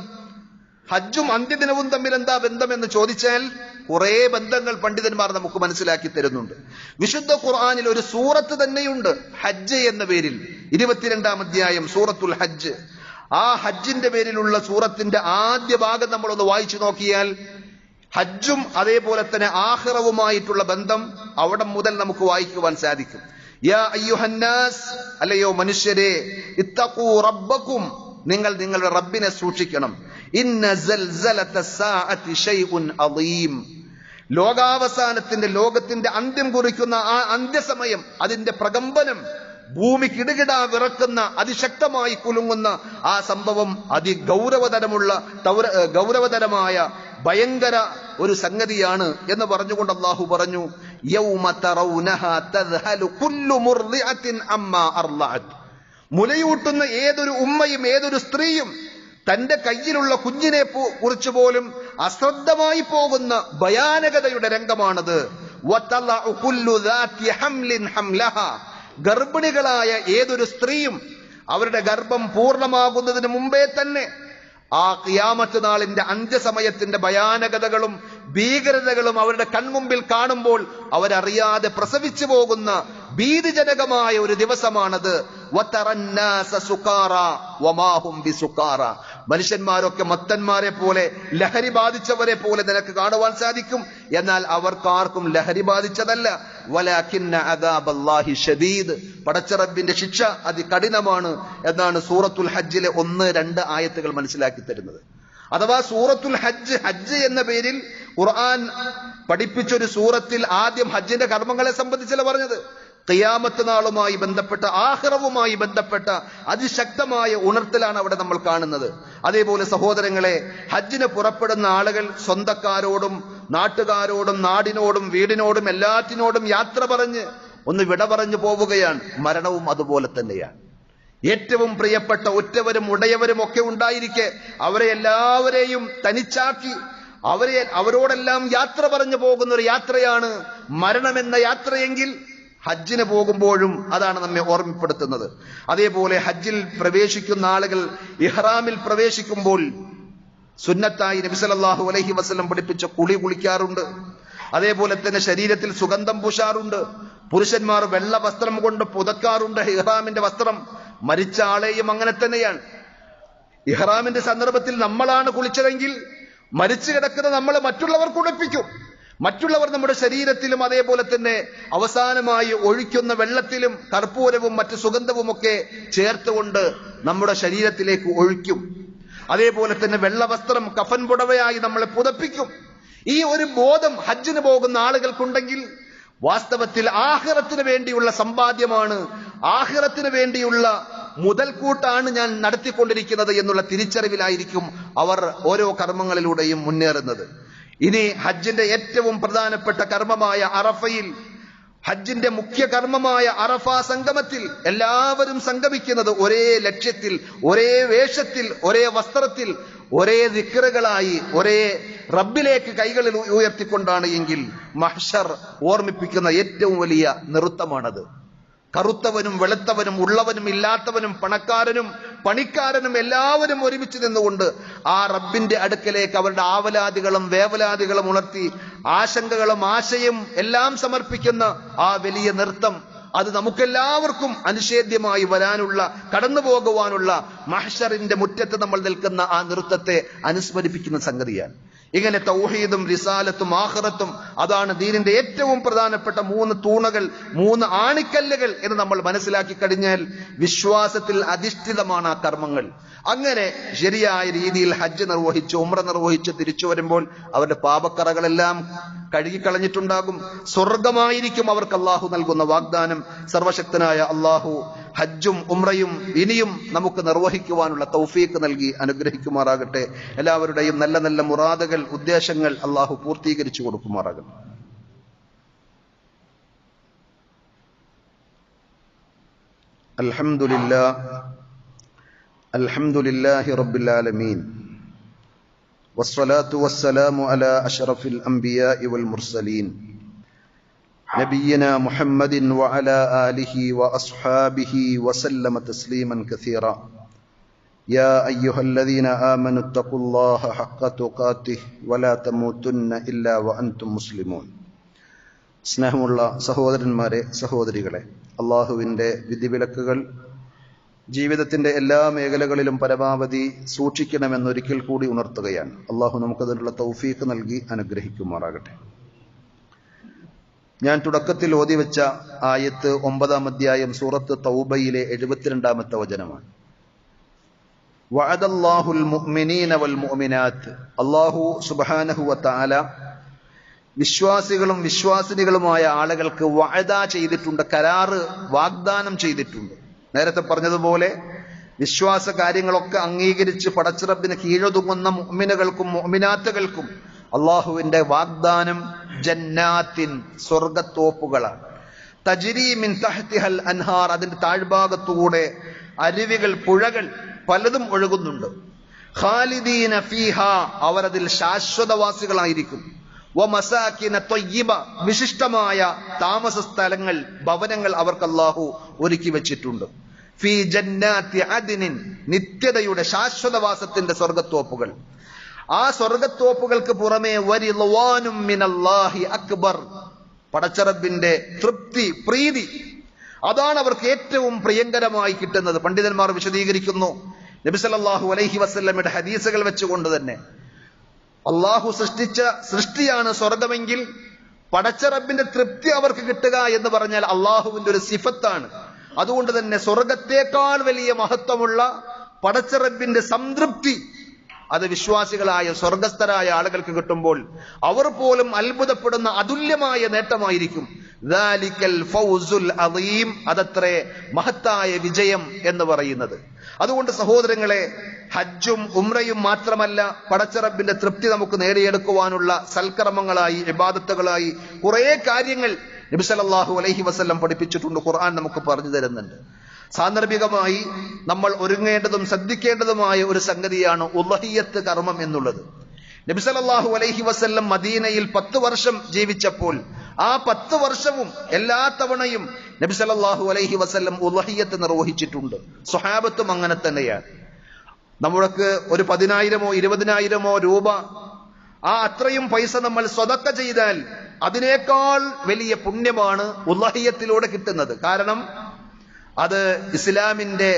ഹജ്ജും അന്ത്യദിനവും തമ്മിൽ എന്താ ബന്ധം എന്ന് ചോദിച്ചാൽ കുറെ ബന്ധങ്ങൾ പണ്ഡിതന്മാർ നമുക്ക് മനസ്സിലാക്കി തരുന്നുണ്ട്. വിശുദ്ധ ഖുർആനിൽ ഒരു സൂറത്ത് തന്നെയുണ്ട് ഹജ്ജ് എന്ന പേരിൽ, 22-ാം അധ്യായം സൂറത്തുൽ ഹജ്ജ്. ആ ഹജ്ജിന്റെ പേരിലുള്ള സൂറത്തിന്റെ ആദ്യ ഭാഗം നമ്മളൊന്ന് വായിച്ചു നോക്കിയാൽ ഹജ്ജും അതേപോലെ തന്നെ ആഖിറവുമായിട്ടുള്ള ബന്ധം അവിടെ മുതൽ നമുക്ക് വായിക്കുവാൻ സാധിക്കും. യാ അയ്യുഹന്നാസ്, അല്ലയോ മനുഷ്യരെ, ഇത്തഖൂ റബ്ബക്കും, നിങ്ങൾ നിങ്ങളുടെ റബ്ബിനെ സൂക്ഷിക്കണം. ഇന്ന സൽസലത്തസ്സാഅത്തി ശൈഉൻ അളീം, ലോകാവസാനത്തിന്റെ, ലോകത്തിന്റെ അന്ത്യം കുറിക്കുന്ന ആ അന്ത്യസമയം, അതിന്റെ പ്രകമ്പനം, ഭൂമി കിടുകിടാ വിറക്കുന്ന, അതിശക്തമായി കുലുങ്ങുന്ന ആ സംഭവം ഗൗരവതരമായ ഭയങ്കര ഒരു സംഗതിയാണ് എന്ന് പറഞ്ഞുകൊണ്ട് അല്ലാഹു പറഞ്ഞു, യൗമ തറൗനഹാ തദ്ഹലു കുല്ലു മുർദിഅത്തിൻ അമ്മാ അർളഅത്, മുലയൂട്ടുന്ന ഏതൊരു ഉമ്മയും ഏതൊരു സ്ത്രീയും തന്റെ കയ്യിലുള്ള കുഞ്ഞിനെ കുറിച്ച് പോലും അശ്രദ്ധമായി പോകുന്ന ഭയാനകതയുടെ രംഗമാണത്. വതലഉ കുല്ലു ദാതി ഹംലിൻ ഹംലഹാ, ഗർഭിണികളായ ഏതൊരു സ്ത്രീയും അവരുടെ ഗർഭം പൂർണ്ണമാകുന്നതിന് മുമ്പേ തന്നെ ആ ഖിയാമത്ത് നാളിന്റെ അന്ത്യസമയത്തിന്റെ ഭയാനകതകളും ഭീകരതകളും അവരുടെ കൺമുമ്പിൽ കാണുമ്പോൾ അവരറിയാതെ പ്രസവിച്ചു പോകുന്ന ഭീതിജനകമായ ഒരു ദിവസമാണത്. മനുഷ്യന്മാരൊക്കെ മത്തന്മാരെ പോലെ, ലഹരി ബാധിച്ചവരെ പോലെ നിനക്ക് കാണുവാൻ സാധിക്കും, എന്നാൽ അവർക്കാർക്കും ലഹരി ബാധിച്ചതല്ല. വലാകിന്ന അദാബല്ലാഹി ശദീദ്, പടച്ചറബിന്റെ ശിക്ഷ അതികഠിനമാണ് എന്നാണ് സൂറത്തുൽ ഹജ്ജിലെ 1-2 ആയത്തുകൾ മനസ്സിലാക്കി തരുന്നത്. അഥവാ സൂറത്തുൽ ഹജ്ജ്, ഹജ്ജ് എന്ന പേരിൽ ഖുർആൻ പഠിപ്പിച്ചൊരു സൂറത്തിൽ ആദ്യം ഹജ്ജിന്റെ കർമ്മങ്ങളെ സംബന്ധിച്ചല്ല പറഞ്ഞത്, ഖിയാമത്ത് നാളുമായി ബന്ധപ്പെട്ട, ആഖിറവുമായി ബന്ധപ്പെട്ട അതിശക്തമായ ഉണർത്തലാണ് അവിടെ നമ്മൾ കാണുന്നത്. അതേപോലെ സഹോദരങ്ങളെ, ഹജ്ജിന് പുറപ്പെടുന്ന ആളുകൾ സ്വന്തക്കാരോടും നാട്ടുകാരോടും നാടിനോടും വീടിനോടും എല്ലാറ്റിനോടും യാത്ര പറഞ്ഞ് ഒന്ന് വിട പറഞ്ഞു പോവുകയാണ്. മരണവും അതുപോലെ തന്നെയാണ്. ഏറ്റവും പ്രിയപ്പെട്ട ഉറ്റവരും ഉടയവരും ഒക്കെ ഉണ്ടായിരിക്കെ അവരെ എല്ലാവരെയും തനിച്ചാക്കി അവരോടെല്ലാം യാത്ര പറഞ്ഞു പോകുന്ന ഒരു യാത്രയാണ് മരണമെന്ന യാത്രയെങ്കിൽ ഹജ്ജിന് പോകുമ്പോഴും അതാണ് നമ്മെ ഓർമ്മപ്പെടുത്തുന്നത്. അതേപോലെ ഹജ്ജിൽ പ്രവേശിക്കുന്ന ആളുകൾ ഇഹ്റാമിൽ പ്രവേശിക്കുമ്പോൾ സുന്നത്തായി നബി സല്ലല്ലാഹു അലൈഹി വസല്ലം പഠിപ്പിച്ച കുളിക്കാറുണ്ട്. അതേപോലെ തന്നെ ശരീരത്തിൽ സുഗന്ധം പൂശാറുണ്ട്. പുരുഷന്മാർ വെള്ള വസ്ത്രം കൊണ്ട് പുതക്കാറുണ്ട്, ഇഹ്റാമിന്റെ വസ്ത്രം. മരിച്ച ആളെയും അങ്ങനെ തന്നെയാണ്. ഇഹ്റാമിന്റെ സന്ദർഭത്തിൽ നമ്മളാണ് കുളിച്ചതെങ്കിൽ മരിച്ചു കിടക്കുന്ന നമ്മൾ മറ്റുള്ളവർ കുളിപ്പിക്കും. മറ്റുള്ളവർ നമ്മുടെ ശരീരത്തിലും അതേപോലെ തന്നെ അവസാനമായി ഒഴിക്കുന്ന വെള്ളത്തിലും കർപ്പൂരവും മറ്റു സുഗന്ധവും ഒക്കെ ചേർത്തുകൊണ്ട് നമ്മുടെ ശരീരത്തിലേക്ക് ഒഴിക്കും. അതേപോലെ തന്നെ വെള്ള വസ്ത്രം കഫൻ പുടവയായി നമ്മളെ പുതപ്പിക്കും. ഈ ഒരു ബോധം ഹജ്ജിന് പോകുന്ന ആളുകൾക്കുണ്ടെങ്കിൽ വാസ്തവത്തിൽ ആഖിറത്തിന് വേണ്ടിയുള്ള സമ്പാദ്യമാണ്, ആഖിറത്തിന് വേണ്ടിയുള്ള മുതൽക്കൂട്ടാണ് ഞാൻ നടത്തിക്കൊണ്ടിരിക്കുന്നത് എന്നുള്ള തിരിച്ചറിവിലായിരിക്കും അവർ ഓരോ കർമ്മങ്ങളിലൂടെയും മുന്നേറുന്നത്. ഇനി ഹജ്ജിന്റെ ഏറ്റവും പ്രധാനപ്പെട്ട കർമ്മമായ അറഫയിൽ, ഹജ്ജിന്റെ മുഖ്യ കർമ്മമായ അറഫ സംഗമത്തിൽ എല്ലാവരും സംഗമിക്കുന്നത് ഒരേ ലക്ഷ്യത്തിൽ, ഒരേ വേഷത്തിൽ, ഒരേ വസ്ത്രത്തിൽ, ഒരേ ദിക്റുകളായി, ഒരേ റബ്ബിലേക്ക് കൈകളിൽ ഉയർത്തിക്കൊണ്ടാണ് എങ്കിൽ മഹ്ശർ ഓർമ്മിപ്പിക്കുന്ന ഏറ്റവും വലിയ നൃത്തമാണത്. കറുത്തവനും വെളുത്തവനും ഉള്ളവനും ഇല്ലാത്തവനും പണക്കാരനും പണിക്കാരനും എല്ലാവരും ഒരുമിച്ച് നിന്നുകൊണ്ട് ആ റബ്ബിന്റെ അടുക്കലേക്ക് അവരുടെ ആവലാദികളും വേവലാദികളും ഉണർത്തി ആശങ്കകളും ആശയും എല്ലാം സമർപ്പിക്കുന്ന ആ വലിയ നൃത്തം, അത് നമുക്കെല്ലാവർക്കും അനിഷേധ്യമായി വരാനുള്ള, കടന്നു പോകുവാനുള്ള മഹ്ശറിന്റെ മുറ്റത്ത് നമ്മൾ നിൽക്കുന്ന ആ നൃത്തത്തെ അനുസ്മരിപ്പിക്കുന്ന സംഗതിയാണ്. ഇങ്ങനെ തൗഹീദും റിസാലത്തും ആഖിറത്തും, അതാണ് ദീനിന്റെ ഏറ്റവും പ്രധാനപ്പെട്ട 3 തൂണുകൾ, 3 ആണിക്കല്ലുകൾ എന്ന് നമ്മൾ മനസ്സിലാക്കി കഴിഞ്ഞാൽ വിശ്വാസത്തിൽ അധിഷ്ഠിതമാണ് ആ കർമ്മങ്ങൾ. അങ്ങനെ ശരിയായ രീതിയിൽ ഹജ്ജ് നിർവഹിച്ച് ഉംറ നിർവഹിച്ച് തിരിച്ചു വരുമ്പോൾ അവരുടെ പാപക്കറകളെല്ലാം കഴുകിക്കളഞ്ഞിട്ടുണ്ടാകും. സ്വർഗമായിരിക്കും അവർക്ക് അള്ളാഹു നൽകുന്ന വാഗ്ദാനം. സർവശക്തനായ അള്ളാഹു ഹജ്ജും ഉംറയും ഇനിയും നമുക്ക് നിർവഹിക്കുവാനുള്ള തൗഫീഖ് നൽകി അനുഗ്രഹിക്കുമാറാകട്ടെ. എല്ലാവരുടെയും നല്ല നല്ല മുറാദുകൾ, ഉദ്ദേശങ്ങൾ അള്ളാഹു പൂർത്തീകരിച്ചു കൊടുക്കുമാറാകട്ടെ. അൽഹംദുലില്ലാഹി റബ്ബിൽ ആലമീൻ വസ്സലാത്തു വസ്സലാമു അലാ അഷ്റഫിൽ അംബിയാഇ വൽ മുർസലീൻ നബിയ്യിനാ മുഹമ്മദിൻ വഅലാ ആലിഹി വഅസ്ഹാബിഹി വസല്ലമ തസ്ലീമൻ കസീറാ. യാ അയ്യുഹല്ലദീന ആമനു തഖുല്ലാഹ ഹഖ്ക തുഖാതിഹി വലാ തമൂതുന്ന ഇല്ലാ വഅൻതും മുസ്ലിമൂൻ. സ്നേഹമുള്ള സഹോദരന്മാരെ, സഹോദരികളെ, അള്ളാഹുവിൻ്റെ വിധിവിലക്കുകൾ ജീവിതത്തിന്റെ എല്ലാ മേഖലകളിലും പരമാവധി സൂക്ഷിക്കണമെന്നൊരിക്കൽ കൂടി ഉണർത്തുകയാണ്. അള്ളാഹു നമുക്കതിനുള്ള തൗഫീഖ് നൽകി അനുഗ്രഹിക്കുമാറാകട്ടെ. ഞാൻ തുടക്കത്തിൽ ഓതി വെച്ച ആയത്ത് 9-ാം അധ്യായം സൂറത്ത് തൗബയിലെ 72-ാമത്തെ വചനമാണ്. വഅദല്ലാഹുൽ മുഅ്മിനീന വൽ മുഅ്മിനാത്ത്. അല്ലാഹു സുബ്ഹാനഹു വ തആല വിശ്വാസികളും വിശ്വാസിനികളുമായ ആളുകൾക്ക് വഅദ ചെയ്തിട്ടുണ്ട്, കരാറ് വാഗ്ദാനം ചെയ്തിട്ടുണ്ട്. നേരത്തെ പറഞ്ഞതുപോലെ വിശ്വാസ കാര്യങ്ങളൊക്കെ അംഗീകരിച്ച് പടച്ചിറപ്പിന് കീഴൊതുങ്ങുന്ന മുഅ്മിനുകൾക്കും മുഅ്മിനാത്തുകൾക്കും അള്ളാഹുവിന്റെ വാഗ്ദാനം ജന്നാത്തിൻ, സ്വർഗത്തോപ്പുകളാണ്. തജ്രീ മിൻ തഹ്തിഹൽ അൻഹാർ, അതിന്റെ താഴ്ഭാഗത്തുകൂടെ അരുവികൾ, പുഴകൾ പലതും ഒഴുകുന്നുണ്ട്. ഖാലിദീന ഫീഹാ, അവരതിൽ ശാശ്വതവാസികളായിരിക്കും. വമസാകിന ത്വയ്യിബ, വിശിഷ്ടമായ താമസ സ്ഥലങ്ങൾ, ഭവനങ്ങൾ അവർക്ക് അല്ലാഹു ഒരുക്കി വെച്ചിട്ടുണ്ട്. ഫീ ജന്നാത്തി അദ്നിൻ, നിത്യതയുടെ ശാശ്വതവാസത്തിന്റെ സ്വർഗത്തോപ്പുകൾ. ആ സ്വർഗത്തോപ്പുകൾക്ക് പുറമെ വരിളവാനും മിനല്ലാഹി അക്ബർ, പടച്ചറബിന്റെ തൃപ്തി, പ്രീതി, അതാണ് അവർക്ക് ഏറ്റവും പ്രിയങ്കരമായി കിട്ടുന്നത്. പണ്ഡിതന്മാർ വിശദീകരിക്കുന്നു, നബി സല്ലല്ലാഹു അലൈഹി വസല്ലമയുടെ ഹദീസുകൾ വെച്ചുകൊണ്ട് തന്നെ, അള്ളാഹു സൃഷ്ടിച്ച സൃഷ്ടിയാണ് സ്വർഗമെങ്കിൽ പടച്ചറബിന്റെ തൃപ്തി അവർക്ക് കിട്ടുക എന്ന് പറഞ്ഞാൽ അള്ളാഹുവിന്റെ ഒരു സിഫത്താണ്. അതുകൊണ്ട് തന്നെ സ്വർഗത്തേക്കാൾ വലിയ മഹത്വമുള്ള പടച്ചറബിന്റെ സംതൃപ്തി അത് വിശ്വാസികളായ സ്വർഗസ്ഥരായ ആളുകൾക്ക് കിട്ടുമ്പോൾ അവർ പോലും അത്ഭുതപ്പെടുന്ന അതുല്യമായ നേട്ടമായിരിക്കും. ദാലിക്കൽ ഫൗസുൽ അദീം, അതത്രേ മഹത്തായ വിജയം എന്ന് പറയുന്നത്. അതുകൊണ്ട് സഹോദരങ്ങളെ, ഹജ്ജും ഉംറയും മാത്രമല്ല പടച്ചറബിന്റെ തൃപ്തി നമുക്ക് നേടിയെടുക്കുവാനുള്ള സൽക്കർമ്മങ്ങളായി, ഇബാദത്തുകളായി കുറെ കാര്യങ്ങൾ നബി സല്ലല്ലാഹു അലൈഹി വസല്ലം പഠിപ്പിച്ചിട്ടുണ്ട്, ഖുർആൻ നമുക്ക് പറഞ്ഞു തരുന്നുണ്ട്. സാന്ദർഭികമായി നമ്മൾ ഒരുങ്ങേണ്ടതും ശ്രദ്ധിക്കേണ്ടതുമായ ഒരു സംഗതിയാണ് ഉളഹിയ്യത്ത് കർമ്മം എന്നുള്ളത്. നബി സല്ലല്ലാഹു അലൈഹി വസല്ലം മദീനയിൽ 10 വർഷം ജീവിച്ചപ്പോൾ ആ 10 വർഷവും എല്ലാ തവണയും നബി സല്ലല്ലാഹു അലൈഹി വസല്ലം ഉളഹിയ്യത്ത് നിർവഹിച്ചിട്ടുണ്ട്. സ്വഹാബത്തും അങ്ങനെ തന്നെയാണ്. നമ്മൾക്ക് ഒരു 10,000-ഓ 20,000-ഓ രൂപ, ആ അത്രയും പൈസ നമ്മൾ സ്വതക്ക ചെയ്താൽ അതിനേക്കാൾ വലിയ പുണ്യമാണ് ഉളഹിയത്തിലൂടെ കിട്ടുന്നത്. കാരണം അത് ഇസ്ലാമിന്റെ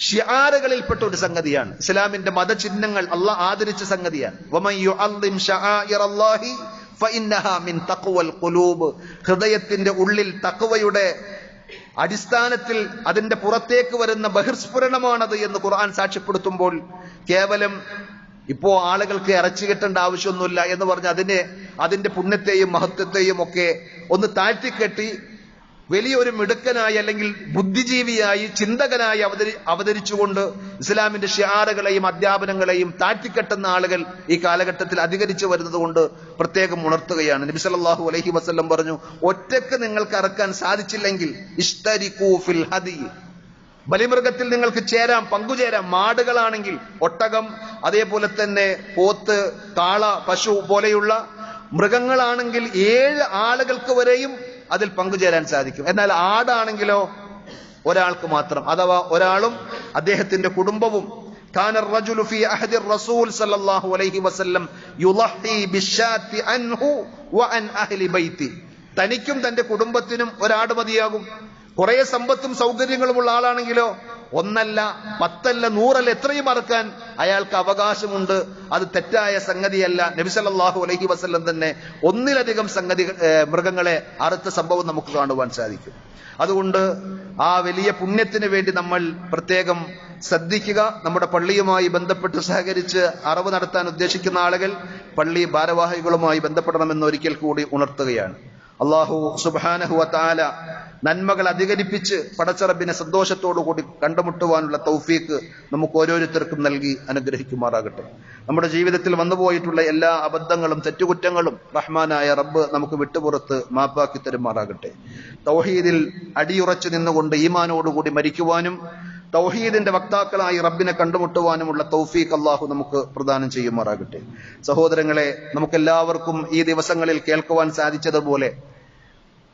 ഷിആറുകളിൽപ്പെട്ട ഒരു സംഗതിയാണ്. ഇസ്ലാമിന്റെ മതചിഹ്നങ്ങൾ അള്ളാഹ് ആദരിച്ച സംഗതിയാണ്. വമൻ യുഅള്ളിം ശആഇറല്ലാഹി ഫഇന്നഹാ മിൻ തഖ്വൽ ഖുലൂബ്. ഹൃദയത്തിന്റെ ഉള്ളിൽ തഖ്വയുടെ അടിസ്ഥാനത്തിൽ അതിന്റെ പുറത്തേക്ക് വരുന്ന ബഹിർസ്ഫുരണമാണത് എന്ന് ഖുർആൻ സാക്ഷ്യപ്പെടുത്തുമ്പോൾ, കേവലം ഇപ്പോ ആളുകൾക്ക് ഇറച്ചി കിട്ടേണ്ട ആവശ്യമൊന്നുമില്ല എന്ന് പറഞ്ഞ് അതിന്റെ പുണ്യത്തെയും മഹത്വത്തെയും ഒക്കെ ഒന്ന് താഴ്ത്തിക്കെട്ടി വലിയൊരു മിടുക്കനായി അല്ലെങ്കിൽ ബുദ്ധിജീവിയായി ചിന്തകനായി അവതരിച്ചുകൊണ്ട് ഇസ്ലാമിന്റെ ഷിആറുകളെയും അധ്യാപനങ്ങളെയും താഴ്ത്തിക്കെട്ടുന്ന ആളുകൾ ഈ കാലഘട്ടത്തിൽ അധികരിച്ചു വരുന്നത് കൊണ്ട് പ്രത്യേകം ഉണർത്തുകയാണ്. നബി സല്ലല്ലാഹു അലൈഹി വസല്ലം പറഞ്ഞു, ഒറ്റക്ക് നിങ്ങൾക്ക് അറക്കാൻ സാധിച്ചില്ലെങ്കിൽ ഇഷ്തരികൂ ഫിൽ ഹദി, ബലിമൃഗത്തിൽ നിങ്ങൾക്ക് ചേരാം, പങ്കുചേരാം. മാടുകളാണെങ്കിൽ ഒട്ടകം, അതേപോലെ തന്നെ പോത്ത്, കാള, പശു പോലെയുള്ള മൃഗങ്ങളാണെങ്കിൽ 7 ആളുകൾക്ക് വരെയും അതിൽ പങ്കുചേരാൻ സാധിക്കും. എന്നാൽ ആടാണെങ്കിലോ ഒരാൾക്ക് മാത്രം, അഥവാ ഒരാളും അദ്ദേഹത്തിന്റെ കുടുംബവും. കാന റജുലു ഫീ അഹദി റസൂൽ സല്ലല്ലാഹു അലൈഹി വസല്ലം യുളഹി ബിശ്ശാത്തി അൻഹു വഅൻ അഹ്ലി ബൈതി. തനിക്കും തന്റെ കുടുംബത്തിനും ഒരാട് മതിയാകും. കുറെ സമ്പത്തും സൗകര്യങ്ങളുമുള്ള ആളാണെങ്കിലോ 1 അല്ല 10 അല്ല 100 അല്ല എത്രയും അറക്കാൻ അയാൾക്ക് അവകാശമുണ്ട്. അത് തെറ്റായ സംഗതിയല്ല. നബി സല്ലല്ലാഹു അലൈഹി വസല്ലം തന്നെ 1-ലധികം മൃഗങ്ങളെ അറുത്ത സംഭവം നമുക്ക് കാണുവാൻ സാധിക്കും. അതുകൊണ്ട് ആ വലിയ പുണ്യത്തിന് വേണ്ടി നമ്മൾ പ്രത്യേകം ശ്രദ്ധിക്കുക. നമ്മുടെ പള്ളിയുമായി ബന്ധപ്പെട്ട് സഹകരിച്ച് അറവ് നടത്താൻ ഉദ്ദേശിക്കുന്ന ആളുകൾ പള്ളി ഭാരവാഹികളുമായി ബന്ധപ്പെടണമെന്ന് ഒരിക്കൽ കൂടി ഉണർത്തുകയാണ്. അല്ലാഹു സുബ്ഹാനഹു വ തആല നന്മകൾ അധികരിപ്പിച്ച് പടച്ചറബിനെ സന്തോഷത്തോടുകൂടി കണ്ടുമുട്ടുവാനുള്ള തൗഫീക്ക് നമുക്ക് ഓരോരുത്തർക്കും നൽകി അനുഗ്രഹിക്കുമാറാകട്ടെ. നമ്മുടെ ജീവിതത്തിൽ വന്നുപോയിട്ടുള്ള എല്ലാ അബദ്ധങ്ങളും തെറ്റുകുറ്റങ്ങളും റഹ്മാനായ റബ്ബ് നമുക്ക് വിട്ടുപുറത്ത് മാപ്പാക്കി തരുമാറാകട്ടെ. തൗഹീദിൽ അടിയുറച്ചു നിന്നുകൊണ്ട് ഈമാനോടുകൂടി മരിക്കുവാനും തൗഹീദിന്റെ വക്താക്കളായി റബ്ബിനെ കണ്ടുമുട്ടുവാനുമുള്ള തൗഫീഖ് അല്ലാഹു നമുക്ക് പ്രദാനം ചെയ്യുമാറാകട്ടെ. സഹോദരങ്ങളെ, നമുക്കെല്ലാവർക്കും ഈ ദിവസങ്ങളിൽ കേൾക്കുവാൻ സാധിച്ചതുപോലെ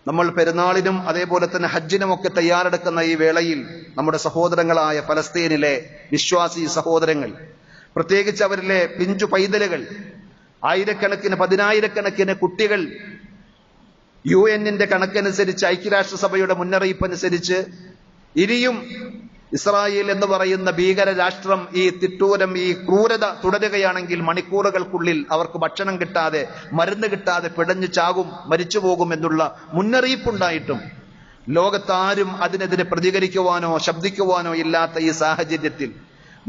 നമ്മൾ പെരുന്നാളിനും അതേപോലെ തന്നെ ഹജ്ജിനുമൊക്കെ തയ്യാറെടുക്കുന്ന ഈ വേളയിൽ നമ്മുടെ സഹോദരങ്ങളായ ഫലസ്തീനിലെ വിശ്വാസി സഹോദരങ്ങൾ, പ്രത്യേകിച്ച് അവരിലെ പിഞ്ചു പൈതലുകൾ, ആയിരക്കണക്കിന് 10,000-കണക്കിന് കുട്ടികൾ UN-ന്റെ കണക്കനുസരിച്ച്, ഐക്യരാഷ്ട്രസഭയുടെ മുന്നറിയിപ്പനുസരിച്ച് ഇനിയും ഇസ്രായേൽ എന്ന് പറയുന്ന ഭീകര രാഷ്ട്രം ഈ തിട്ടൂരം, ഈ ക്രൂരത തുടരുകയാണെങ്കിൽ മണിക്കൂറുകൾക്കുള്ളിൽ അവർക്ക് ഭക്ഷണം കിട്ടാതെ, മരുന്ന് കിട്ടാതെ പിടഞ്ഞു ചാകും, മരിച്ചു പോകും എന്നുള്ള മുന്നറിയിപ്പുണ്ടായിട്ടും ലോകത്താരും അതിനെതിരെ പ്രതികരിക്കുവാനോ ശബ്ദിക്കുവാനോ ഇല്ലാത്ത ഈ സാഹചര്യത്തിൽ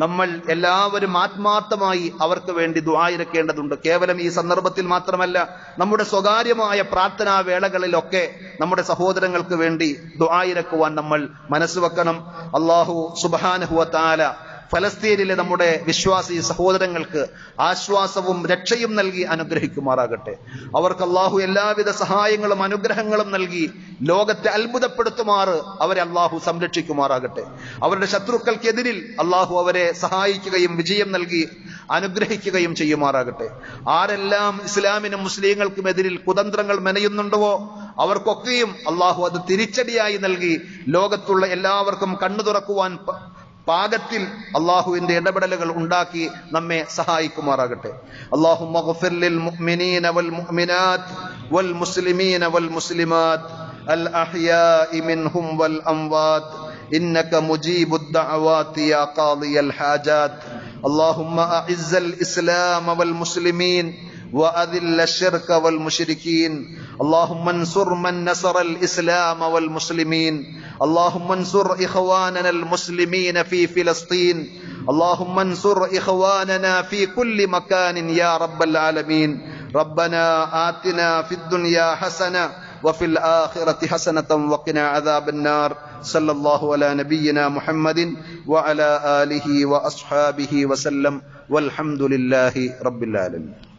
നമ്മൾ എല്ലാവരും ആത്മാർത്ഥമായി അവർക്ക് വേണ്ടി ദുആയിരക്കേണ്ടതുണ്ട്. കേവലം ഈ സന്ദർഭത്തിൽ മാത്രമല്ല, നമ്മുടെ സ്വകാര്യമായ പ്രാർത്ഥനാ വേളകളിലൊക്കെ നമ്മുടെ സഹോദരങ്ങൾക്ക് വേണ്ടി ദുആയിരക്കുവാൻ നമ്മൾ മനസ്സുവെക്കണം. അല്ലാഹു സുബ്ഹാനഹു വ തആല ഫലസ്തീനിലെ നമ്മുടെ വിശ്വാസി സഹോദരങ്ങൾക്ക് ആശ്വാസവും രക്ഷയും നൽകി അനുഗ്രഹിക്കുമാറാകട്ടെ. അവർക്ക് അല്ലാഹു എല്ലാവിധ സഹായങ്ങളും അനുഗ്രഹങ്ങളും നൽകി ലോകത്തെ അത്ഭുതപ്പെടുത്തുമാറ് അവരെ അല്ലാഹു സംരക്ഷിക്കുമാറാകട്ടെ. അവരുടെ ശത്രുക്കൾക്കെതിരിൽ അല്ലാഹു അവരെ സഹായിക്കുകയും വിജയം നൽകി അനുഗ്രഹിക്കുകയും ചെയ്യുമാറാകട്ടെ. ആരെല്ലാം ഇസ്ലാമിനും മുസ്ലിങ്ങൾക്കും എതിരിൽ കുതന്ത്രങ്ങൾ മെനയുന്നുണ്ടോ അവർക്കൊക്കെയും അല്ലാഹു അത് തിരിച്ചടിയായി നൽകി ലോകത്തുള്ള എല്ലാവർക്കും കണ്ണു തുറക്കുവാൻ പാകത്തിൽ അല്ലാഹുവിന്റെ ഇടപെടലുകൾ ഉണ്ടാക്കി നമ്മെ സഹായിക്കുമാറാകട്ടെ. അല്ലാഹുമ്മ ഗ്ഫിർ ലിൽ മുഅ്മിനീന വൽ മുഅ്മിനാത്ത് വൽ മുസ്ലിമീന വൽ മുസ്ലിമാത്ത് അൽ അഹ്യാഇ മിൻഹും വൽ അംവാത്ത് ഇന്നക മുജീബുദ് ദഅവാതി യാ ഖാദിയൽ ഹാജാത്ത്. അല്ലാഹുമ്മ അഇസ്സൽ ഇസ്ലാമ വൽ മുസ്ലിമീൻ وأذل الشرك والمشركين. اللهم انصر من نصر الإسلام والمسلمين. اللهم انصر إخواننا المسلمين في فلسطين. اللهم انصر إخواننا في كل مكان يا رب العالمين. ربنا آتنا في الدنيا حسنة وفي الآخرة حسنة وقنا عذاب النار. صلى الله على نبينا محمد وعلى آله وأصحابه وسلم والحمد لله رب العالمين.